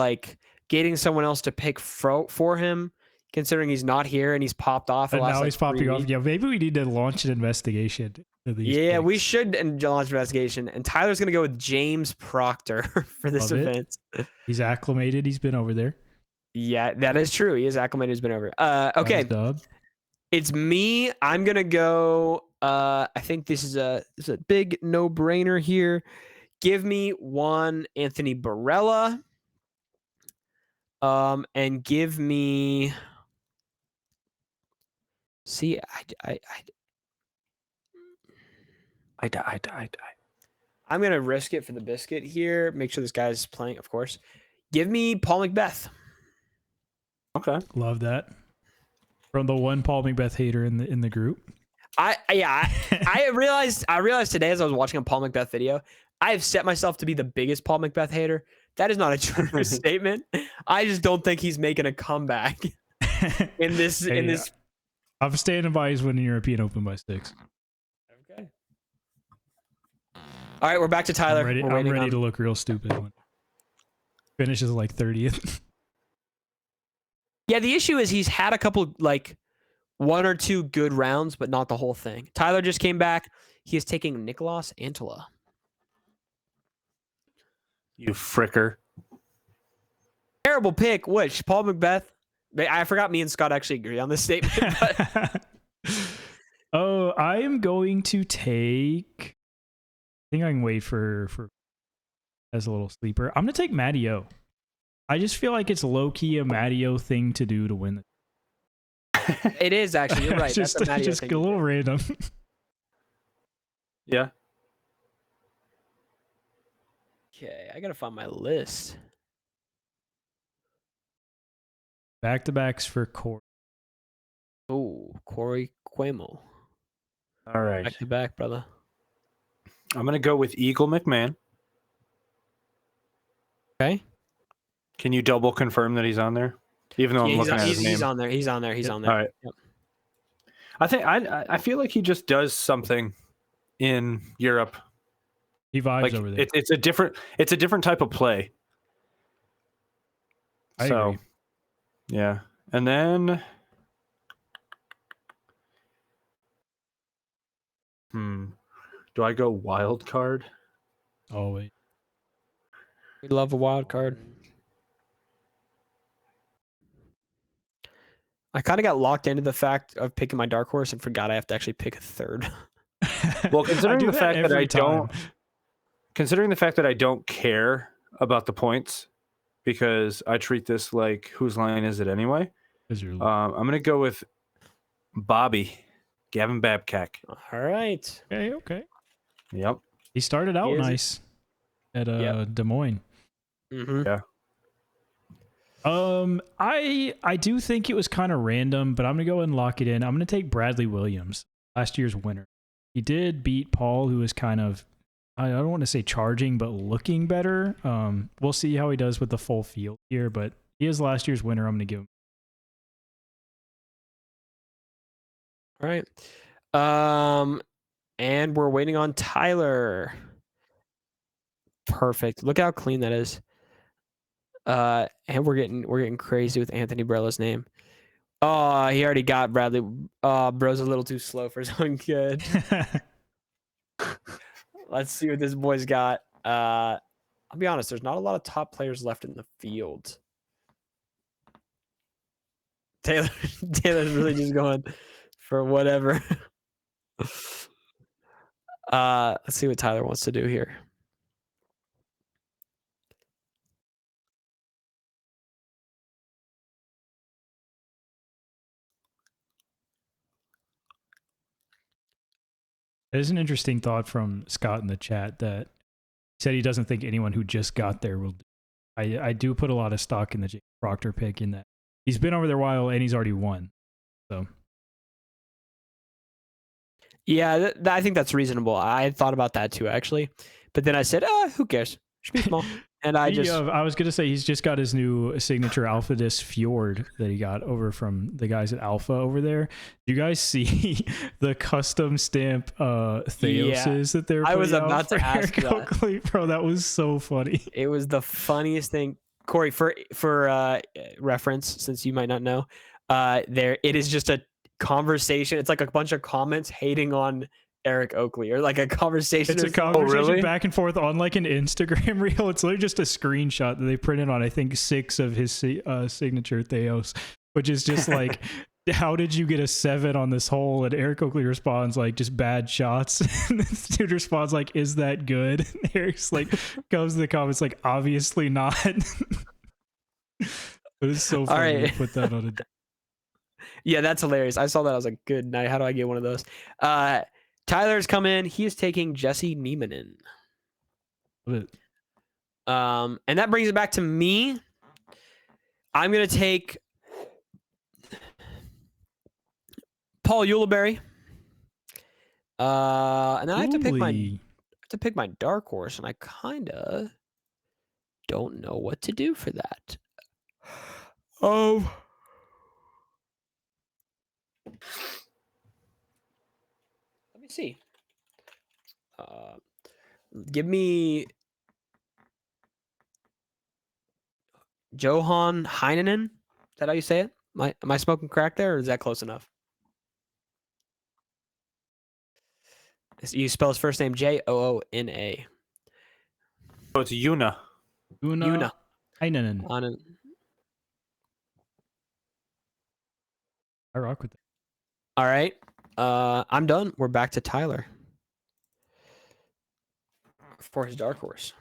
getting someone else to pick for him, considering he's not here and he's popped off? And now he's popping off. Yeah, maybe we need to launch an investigation. Yeah, picks. we should launch an investigation. And Tyler's going to go with James Proctor for this event. He's acclimated. He's been over there. Yeah, that is true. He is acclimated. He's been over. Okay. It's me. I'm going to go. I think this is a big no-brainer here. Give me one Anthony Barela. And give me. See, I'm gonna risk it for the biscuit here. Make sure this guy's playing, of course. Give me Paul Macbeth. Okay, love that. From the one Paul Macbeth hater in the group. I realized today as I was watching a Paul Macbeth video, I have set myself to be the biggest Paul Macbeth hater. That is not a true statement. I just don't think he's making a comeback in this. I'm standing by his winning European Open by 6. Okay. All right, we're back to Tyler. I'm ready to look real stupid when finishes 30th. Yeah, the issue is he's had a couple one or two good rounds, but not the whole thing. Tyler just came back. He is taking Nicolas Antela. You fricker. Terrible pick. Which Paul Macbeth? I forgot me and Scott actually agree on this statement. But... Oh, I am going to take. I think I can wait for as a little sleeper. I'm gonna take Matty O. I just feel like it's low key a Matty O thing to do to win. It is actually. You're right. just That's just a little random. Yeah. Okay, I gotta find my list. Back to backs for Corey. Oh, Corey Cuomo. All right. Back to back, brother. I'm gonna go with Eagle McMahon. Okay. Can you double confirm that he's on there? Even though I'm looking at his name. He's on there. He's on there. He's on there. All right. Yep. I think I feel like he just does something in Europe. He vibes over there. It's a different type of play. I agree. Yeah. And then Do I go wild card? Oh wait. We love a wild card. I kind of got locked into the fact of picking my dark horse and forgot I have to actually pick a third. Well, I considering do the that fact that every I time. don't care about the points because I treat this like whose line is it anyway? 'Cause you're- I'm gonna go with Gavin Babcock. All right. okay. Yep. He started out He is- nice at Yep. Des Moines. Mm-hmm. Yeah. I do think it was kind of random, but I'm gonna go and lock it in. I'm gonna take Bradley Williams, last year's winner. He did beat Paul, who was kind of, I don't want to say charging, but looking better. We'll see how he does with the full field here, but he is last year's winner. I'm gonna give him. All right. And we're waiting on Tyler. Perfect. Look how clean that is. And we're getting crazy with Anthony Barela's name. Oh, he already got Bradley. Bro's a little too slow for his own good. Let's see what this boy's got. I'll be honest, there's not a lot of top players left in the field. Taylor's really just going for whatever. Let's see what Tyler wants to do here. There's an interesting thought from Scott in the chat that said he doesn't think anyone who just got there will. I do put a lot of stock in the Jake Proctor pick in that he's been over there a while and he's already won. So Yeah, I think that's reasonable. I had thought about that too, actually, but then I said, who cares? Should be small. And I was gonna say he's just got his new signature Alpha Disc Fjord that he got over from the guys at Alpha over there. Do you guys see the custom stamp Theoses that they're? I was putting out about to for ask Eric that. Oakley, bro. That was so funny. It was the funniest thing, Corey. For reference, since you might not know, it is just a conversation. It's like a bunch of comments hating on Eric Oakley, or like a conversation. It's a or something. conversation really? back and forth on like an Instagram reel. It's literally just a screenshot that they printed on, I think, 6 of his signature Theos, which is just like, how did you get a 7 on this hole? And Eric Oakley responds like, just bad shots. And this dude responds like, is that good? And Eric's like, comes to the comments like, obviously not. But it's so funny. All right. To put that on a. Yeah, that's hilarious. I saw that. I was like, good night. How do I get one of those? Tyler's come in. He is taking Jesse Niemanen. Love it. And that brings it back to me. I'm going to take Paul Ulibarri. And then I have to pick my dark horse, and I kind of don't know what to do for that. Let me see. Give me Johan Heinonen. Is that how you say it? Am I smoking crack there, or is that close enough? You spell his first name Joona. Oh, it's Yuna. Yuna. Heinonen. I rock with that. All right. I'm done. We're back to Tyler for his dark horse.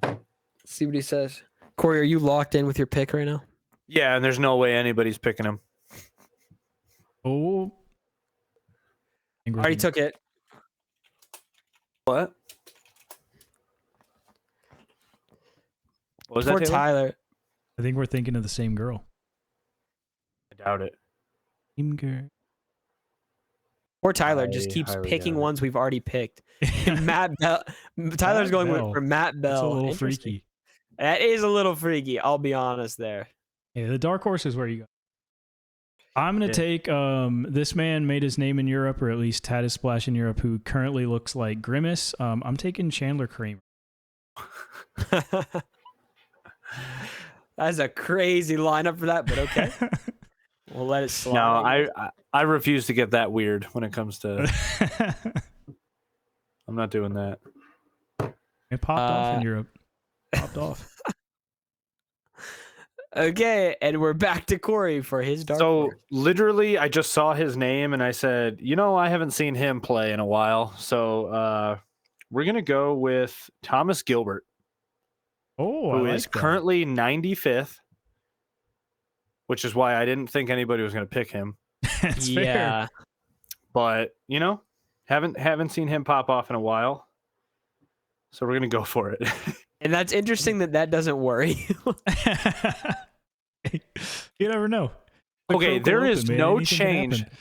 Let's see what he says. Corey, are you locked in with your pick right now? Yeah, and there's no way anybody's picking him. Oh. Already took it. What? What was For that, Taylor? Tyler. I think we're thinking of the same girl. I doubt it. Same girl. Or Tyler just I keeps highly picking doubt it. ones we've already picked. Matt Bell. Tyler's going Bell. for Matt Bell. That's a little Interesting. freaky. That is a little freaky. I'll be honest there. Yeah, the dark horse is where you go. I'm going to take this man made his name in Europe, or at least had his splash in Europe, who currently looks like Grimace. I'm taking Chandler Kramer. That's a crazy lineup for that, but okay. We'll let it No, slide. I refuse to get that weird when it comes to. I'm not doing that. It popped off in Europe. Popped off. Okay, and we're back to Corey for his dark So horse. literally, I just saw his name and I said, I haven't seen him play in a while. So we're gonna go with Thomas Gilbert, Oh, who I is like that. currently 95th, which is why I didn't think anybody was gonna pick him. That's fair. Yeah. But haven't seen him pop off in a while. So we're gonna go for it. And that's interesting that doesn't worry you. You never know. The Okay, croak will there open, is man. no Anything can change. happen.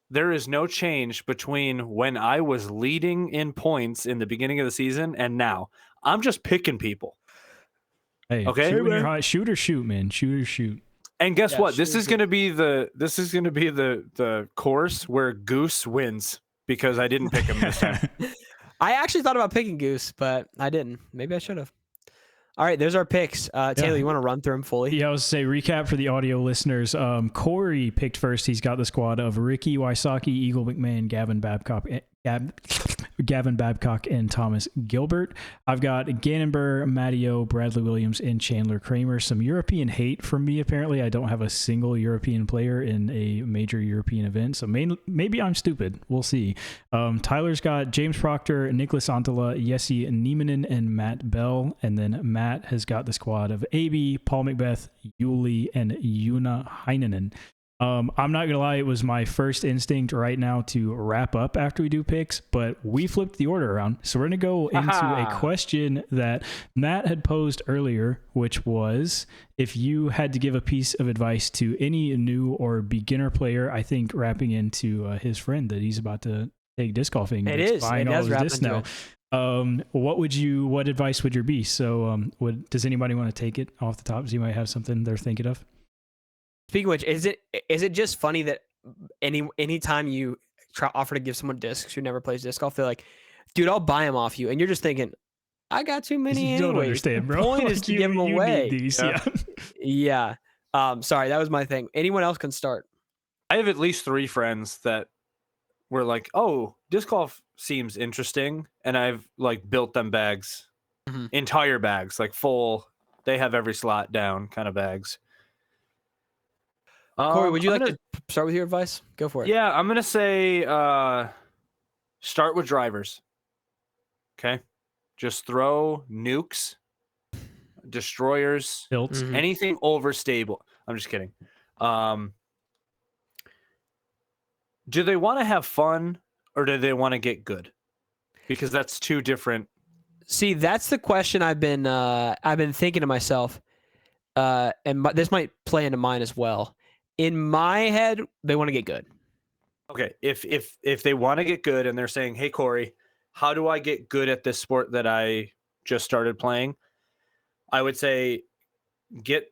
There is no change between when I was leading in points in the beginning of the season and now. I'm just picking people. Hey, Okay. shoot when you're hot. Shoot or shoot, man. Shoot or shoot. And guess Yeah, what? This sure, is gonna be the course where Goose wins because I didn't pick him this time. I actually thought about picking Goose, but I didn't. Maybe I should have. All right, there's our picks. Taylor, you want to run through them fully? Yeah, I was to say recap for the audio listeners. Corey picked first. He's got the squad of Ricky Wysocki, Eagle McMahon, Gavin Babcock, and Thomas Gilbert. I've got Gannonburr, Matteo, Bradley Williams, and Chandler Kramer. Some European hate from me, apparently. I don't have a single European player in a major European event, so maybe I'm stupid. We'll see. Tyler's got James Proctor, Nicholas Antala, Jesse Niemanen, and Matt Bell. And then Matt has got the squad of AB, Paul Macbeth, Yuli, and Yuna Heinonen. I'm not gonna lie, it was my first instinct right now to wrap up after we do picks, but we flipped the order around. So we're gonna go into a question that Matt had posed earlier, which was if you had to give a piece of advice to any new or beginner player, I think wrapping into his friend that he's about to take disc golfing. It is. Buying It all has his wrapped discs into now. it. What advice would your be? So does anybody want to take it off the top? Does anybody have something they're thinking of? Speaking of which, is it just funny that anytime you offer to give someone discs who never plays disc golf, they're like, dude, I'll buy them off you. And you're just thinking, I got too many You don't anyways. understand, bro. The point is to give them away. Need these. Yeah. Yeah. Sorry, that was my thing. Anyone else can start. I have at least 3 friends that were like, "Oh, disc golf seems interesting," and I've like built them bags, entire bags, like full. They have every slot down kind of bags. Corey, would you like to start with your advice? Go for it. Yeah, I'm gonna say start with drivers. Okay, just throw nukes, destroyers, Built. anything overstable. I'm just kidding. Do they want to have fun or do they want to get good? Because that's 2 different. See, that's the question I've been thinking to myself, and this might play into mine as well. In my head, they want to get good. Okay, if they want to get good and they're saying, "Hey Corey, how do I get good at this sport that I just started playing?" I would say get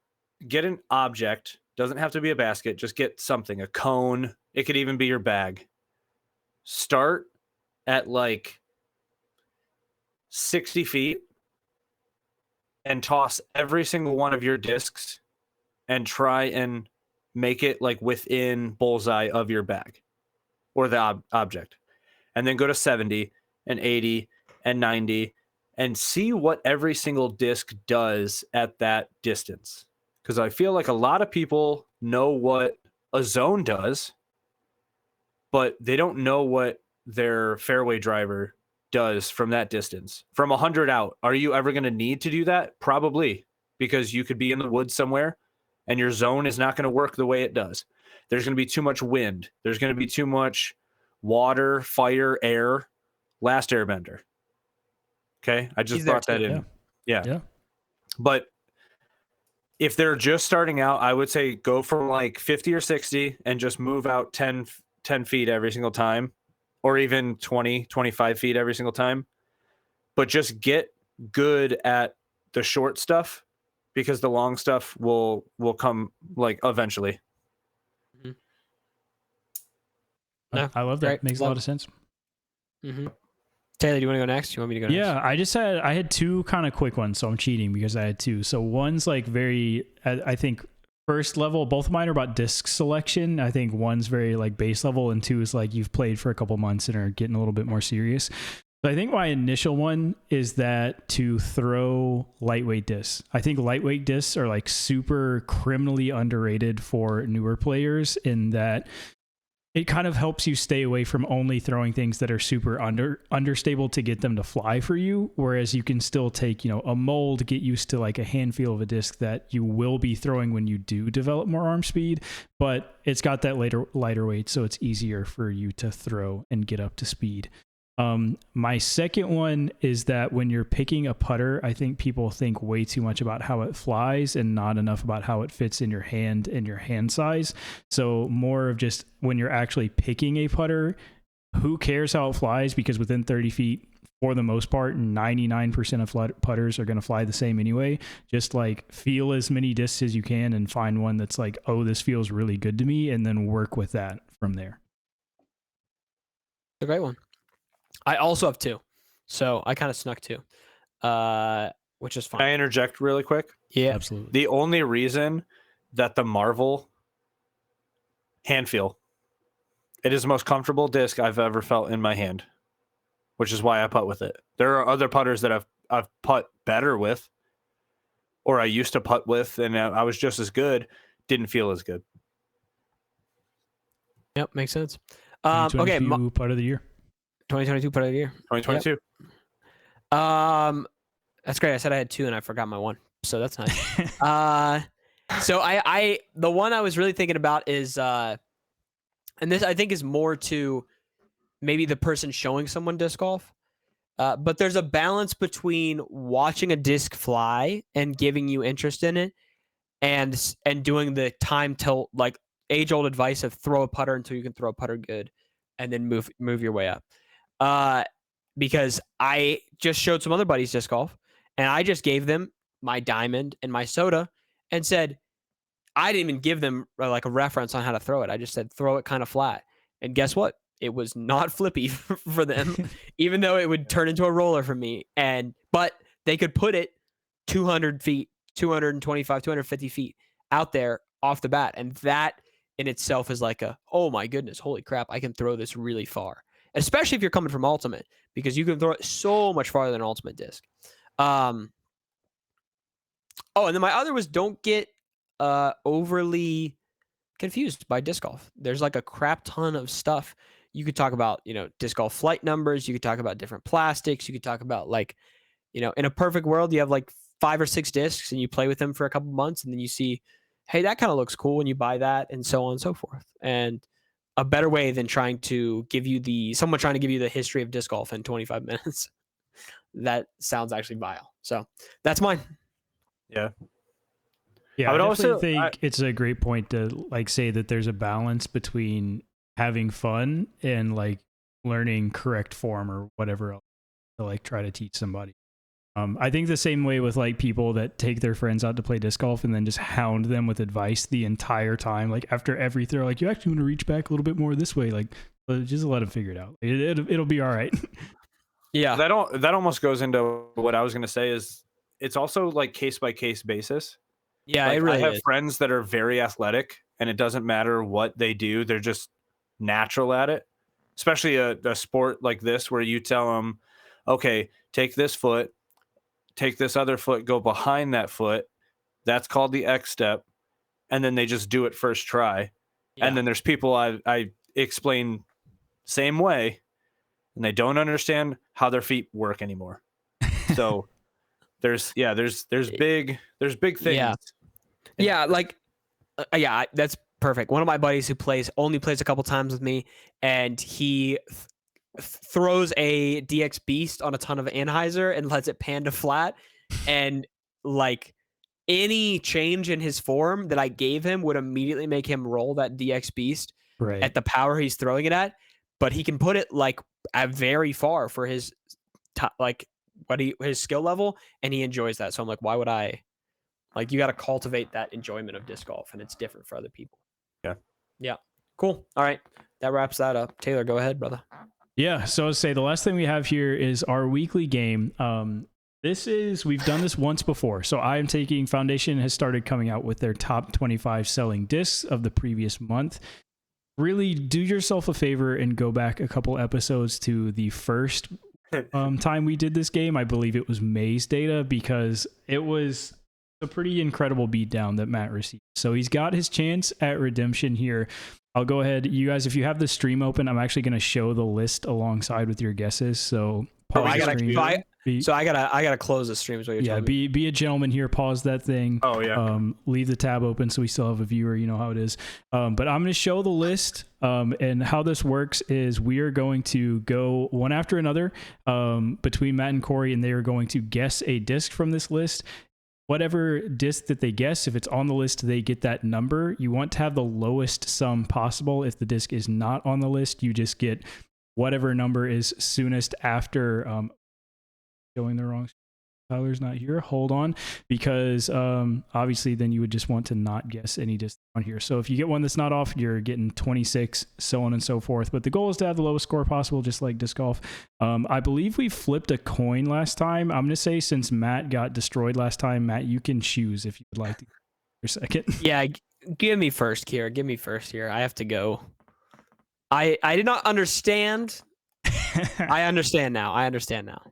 an object. Doesn't have to be a basket. Just get something, a cone. It could even be your bag. Start at like 60 feet and toss every single one of your discs and try and make it like within bullseye of your bag or the object. And then go to 70 and 80 and 90 and see what every single disc does at that distance. Because I feel like a lot of people know what a zone does, but they don't know what their fairway driver does from that distance. From 100 out, are you ever going to need to do that? Probably, because you could be in the woods somewhere and your zone is not going to work the way it does. There's going to be too much wind. There's going to be too much water, fire, air. Last Airbender. Okay, I just brought that in. Yeah. But if they're just starting out, I would say go from like 50 or 60 and just move out 10 feet every single time, or even 20, 25 feet every single time. But just get good at the short stuff because the long stuff will come like eventually. No, I love that. right. Makes a lot of sense. Taylor, do you want to go next? You want me to go next? Yeah, I had 2 kind of quick ones, so I'm cheating because I had 2. So one's like very, I think first level. Both of mine are about disc selection. I think one's very like base level, and two is like you've played for a couple months and are getting a little bit more serious. So I think my initial one is that to throw lightweight discs. I think lightweight discs are like super criminally underrated for newer players in that it kind of helps you stay away from only throwing things that are super understable to get them to fly for you. Whereas you can still take, a mold, get used to like a hand feel of a disc that you will be throwing when you do develop more arm speed, but it's got that lighter weight. So it's easier for you to throw and get up to speed. My second one is that when you're picking a putter, I think people think way too much about how it flies and not enough about how it fits in your hand and your hand size. So more of just when you're actually picking a putter, who cares how it flies? Because within 30 feet, for the most part, 99% of putters are going to fly the same anyway. Just like feel as many discs as you can and find one that's like, oh, this feels really good to me, and then work with that from there. A great one. I also have two, so I kind of snuck two, which is fine. Can I interject really quick? Yeah, Absolutely. The only reason that the Marvel hand feel, it is the most comfortable disc I've ever felt in my hand, which is why I putt with it. There are other putters that I've putt better with, or I used to putt with, and I was just as good, didn't feel as good. Yep, makes sense. 2022 putt of the year. 2022 putt of the year. 2022. Yep. That's great. I said I had two and I forgot my one, so that's nice. So I the one I was really thinking about is and this I think is more to maybe the person showing someone disc golf. But there's a balance between watching a disc fly and giving you interest in it, and doing the time tilt, like age old advice of throw a putter until you can throw a putter good, and then move your way up. Because I just showed some other buddies disc golf, and I just gave them my diamond and my soda, and said I didn't even give them like a reference on how to throw it. I just said throw it kind of flat, and guess what? It was not flippy for them, even though it would turn into a roller for me. But they could put it 200 feet, 225, 250 feet out there off the bat. And that in itself is like oh my goodness, holy crap, I can throw this really far. Especially if you're coming from Ultimate, because you can throw it so much farther than Ultimate Disc. And then my other was don't get overly confused by disc golf. There's like a crap ton of stuff. You could talk about, disc golf flight numbers. You could talk about different plastics. You could talk about like, in a perfect world, you have like 5 or 6 discs and you play with them for a couple months and then you see, hey, that kind of looks cool, and you buy that, and so on and so forth. And a better way than trying to give you someone trying to give you the history of disc golf in 25 minutes. That sounds actually vile. So that's mine. Yeah. Yeah, I would also think it's a great point to like say that there's a balance between having fun and like learning correct form or whatever else to like try to teach somebody. I think the same way with like people that take their friends out to play disc golf and then just hound them with advice the entire time. Like after every throw, like you actually want to reach back a little bit more this way. Like just let them figure it out. It'll be all right. Yeah. That almost goes into what I was going to say is it's also like case by case basis. Yeah, like, it really I have is. friends that are very athletic and it doesn't matter what they do. They're just natural at it, especially a sport like this where you tell them, okay, take this foot, take this other foot, go behind that foot. That's called the X step. And then they just do it first try. Yeah. And then there's people I explain same way and they don't understand how their feet work anymore. So there's big things. Yeah, like that's perfect. One of my buddies who only plays a couple times with me, and he throws a DX Beast on a ton of Anheuser and lets it pan to flat, and like any change in his form that I gave him would immediately make him roll that DX Beast at the power he's throwing it at. But he can put it like very far for his his skill level, and he enjoys that. So I'm like, why would I? Like, you got to cultivate that enjoyment of disc golf, and it's different for other people. Yeah. Cool. All right, that wraps that up. Taylor, go ahead, brother. Yeah. So I'll say the last thing we have here is our weekly game. We've done this once before. So I'm taking Foundation has started coming out with their top 25 selling discs of the previous month. Really do yourself a favor and go back a couple episodes to the first time we did this game. I believe it was May's data, because it was a pretty incredible beatdown that Matt received. So he's got his chance at redemption here. I'll go ahead. You guys, if you have the stream open, I'm actually going to show the list alongside with your guesses. So I gotta close the streams while you're telling me. Be a gentleman here. Pause that thing. Oh yeah. Leave the tab open so we still have a viewer. You know how it is. But I'm going to show the list. And how this works is we are going to go one after another between Matt and Corey, and they are going to guess a disc from this list. Whatever disc that they guess, if it's on the list, they get that number. You want to have the lowest sum possible. If the disc is not on the list, you just get whatever number is soonest after showing the wrong. Tyler's not here. Hold on, because obviously then you would just want to not guess any disc on here. So if you get one that's not off, you're getting 26, so on and so forth. But the goal is to have the lowest score possible, just like disc golf. I believe we flipped a coin last time. I'm going to say, since Matt got destroyed last time, Matt, you can choose if you would like to for a second. Yeah, give me first, Kira. Give me first here. I have to go. I did not understand. I understand now.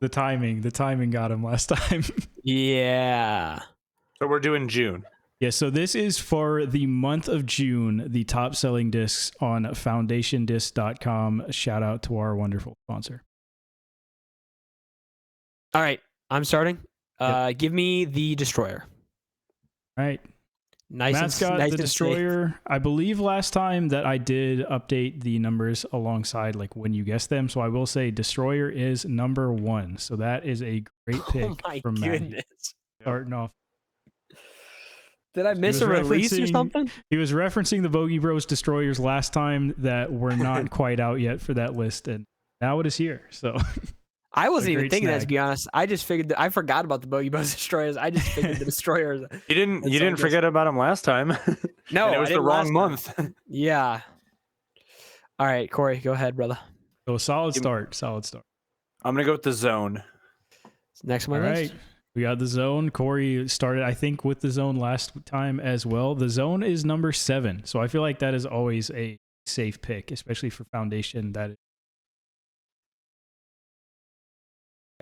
The timing got him last time. Yeah. So we're doing June. Yeah, so this is for the month of June, the top selling discs on foundationdisc.com. Shout out to our wonderful sponsor. All right, I'm starting. Give me the Destroyer. All right. Nice the Destroyer. I believe last time that I did update the numbers alongside like when you guessed them. So I will say Destroyer is number 1. So that is a great pick from Matt. Starting off. Did I miss a release or something? He was referencing the Bogey Bros Destroyers last time that were not quite out yet for that list, and now it is here. So I wasn't even thinking that, to be honest. I just figured that I forgot about the Bogey Bros Destroyers. I just figured the Destroyers. You didn't forget about them last time. No, it was the wrong month. Yeah. All right, Corey, go ahead, brother. So solid start. I'm gonna go with the Zone. Next one. All right. We got the Zone. Corey started, I think, with the Zone last time as well. The Zone is number 7. So I feel like that is always a safe pick, especially for Foundation.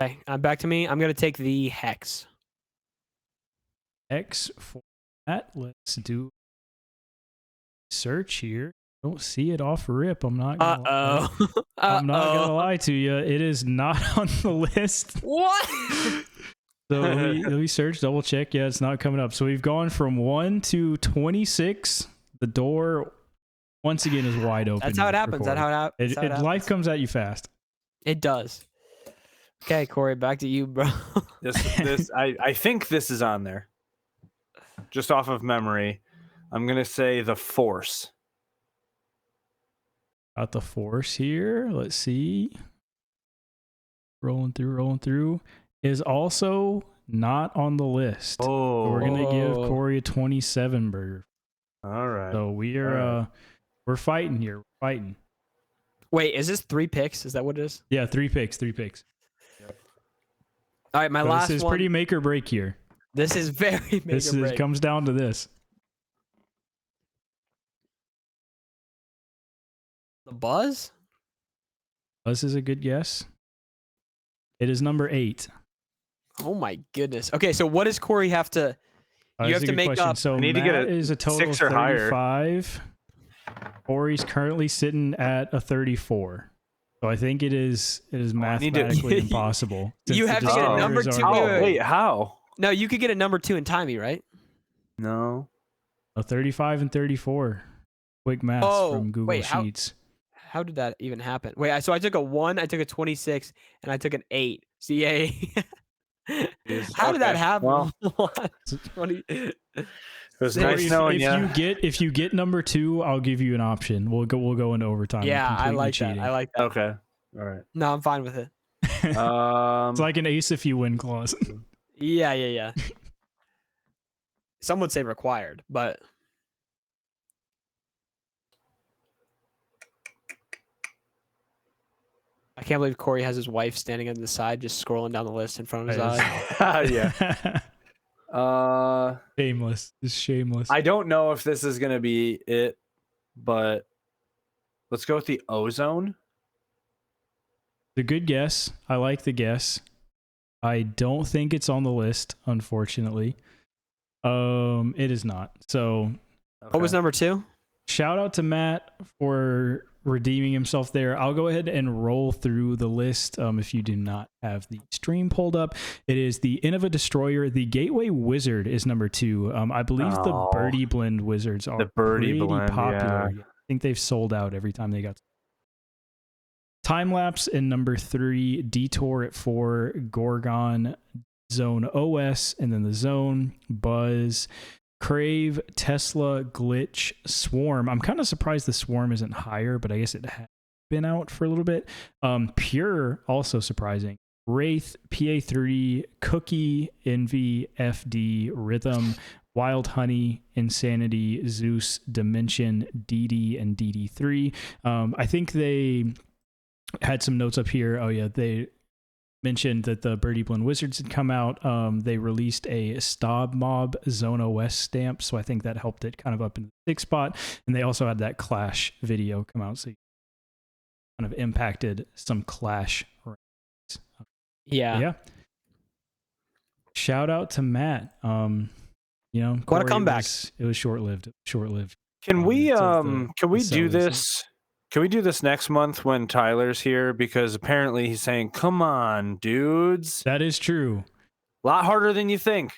Okay, back to me. I'm going to take the Hex. X for that. Let's do search here. Don't see it off rip. I'm not gonna lie to you. It is not on the list. What? So let me search, double check. Yeah, it's not coming up. So we've gone from 1 to 26. The door once again is wide open. That's how it happens. Life comes at you fast. It does. Okay, Corey, back to you, bro. I think this is on there. Just off of memory, I'm gonna say the Force. Got the Force here. Let's see. Rolling through. Is also not on the list. Oh, so we're gonna give Corey a 27 burger. All right. So we're fighting here. We're fighting. Wait, is this 3 picks? Is that what it is? Yeah, 3 picks. Yep. All right, my last one. This is pretty make or break here. This is very make or break. This comes down to this. The Buzz? Buzz is a good guess. It is number 8. Oh my goodness. Okay, so what does Corey have to? You have to make up. So need Matt to get is a total of 35. Corey's currently sitting at a 34. So I think it is mathematically impossible. You have to get a number 2. Wait, how? No, you could get a number 2 in timey, right? No. A 35 and 34. Quick math from Google Sheets. How did that even happen? Wait, so I took a 1, I took a 26, and I took an 8. CA. How did that happen? Well, 20. It was nice knowing you. If you get number 2, I'll give you an option. We'll go into overtime. Yeah, I like that. Okay. All right. No, I'm fine with it. It's like an ace if you win clause. Yeah. Some would say required, but I can't believe Corey has his wife standing on the side, just scrolling down the list in front of his eyes. Yeah. Shameless. It's shameless. I don't know if this is gonna be it, but let's go with the ozone. The good guess. I like the guess. I don't think it's on the list, unfortunately. It is not. So What was number 2? shout out to Matt for redeeming himself there. I'll go ahead and roll through the list. If you do not have the stream pulled up, it is the Innova Destroyer. The Gateway Wizard is number 2. I believe the Birdie Blend Wizards are pretty popular. Yeah. I think they've sold out every time they got. Time Lapse in number 3, Detour at 4, Gorgon, Zone OS, and then the Zone, Buzz, Crave, Tesla, Glitch, Swarm. I'm kind of surprised the Swarm isn't higher, but I guess it has been out for a little bit. Pure, also surprising. Wraith, PA3, Cookie, Envy, FD, Rhythm, Wild Honey, Insanity, Zeus, Dimension, DD, and DD3. I think they had some notes up here. Oh yeah, they mentioned that the Birdie Blend Wizards had come out. They released a Stob Mob Zone OS stamp, so I think that helped it kind of up in the 6th spot. And they also had that Clash video come out, so kind of impacted some Clash ranks. Yeah. Shout out to Matt. You know, what a comeback! It was short-lived. Can we do this? Can we do this next month when Tyler's here? Because apparently he's saying, "Come on, dudes." That is true. A lot harder than you think.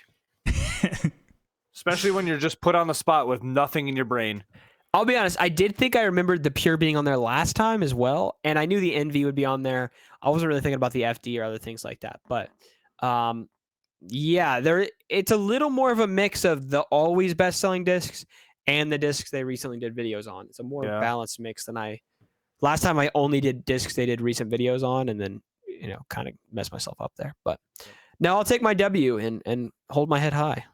Especially when you're just put on the spot with nothing in your brain. I'll be honest, I did think I remembered the Pure being on there last time as well, and I knew the Envy would be on there. I wasn't really thinking about the FD or other things like that. But yeah, it's a little more of a mix of the always best-selling discs and the discs they recently did videos on. It's a more balanced mix than last time I only did discs they did recent videos on, and then, you know, kind of messed myself up there. But now I'll take my W and hold my head high.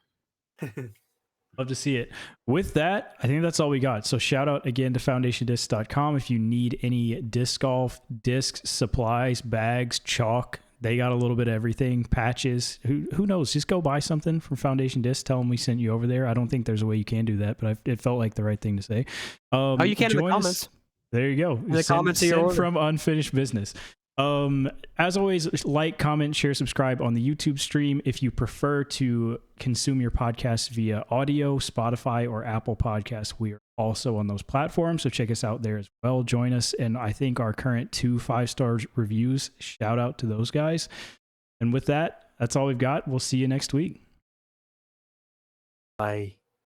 Love to see it. With that, I think that's all we got. So shout out again to foundationdiscs.com. If you need any disc golf, discs, supplies, bags, chalk, they got a little bit of everything, patches. Who knows? Just go buy something from Foundation Discs. Tell them we sent you over there. I don't think there's a way you can do that, but it felt like the right thing to say. You can in the comments. There you go. In the comments of your order. From Unfinished Business. As always, like, comment, share, subscribe on the YouTube stream. If you prefer to consume your podcast via audio, Spotify, or Apple Podcasts, we are also on those platforms. So check us out there as well. Join us in, I think, our current 2 5-star reviews. Shout out to those guys. And with that, that's all we've got. We'll see you next week. Bye.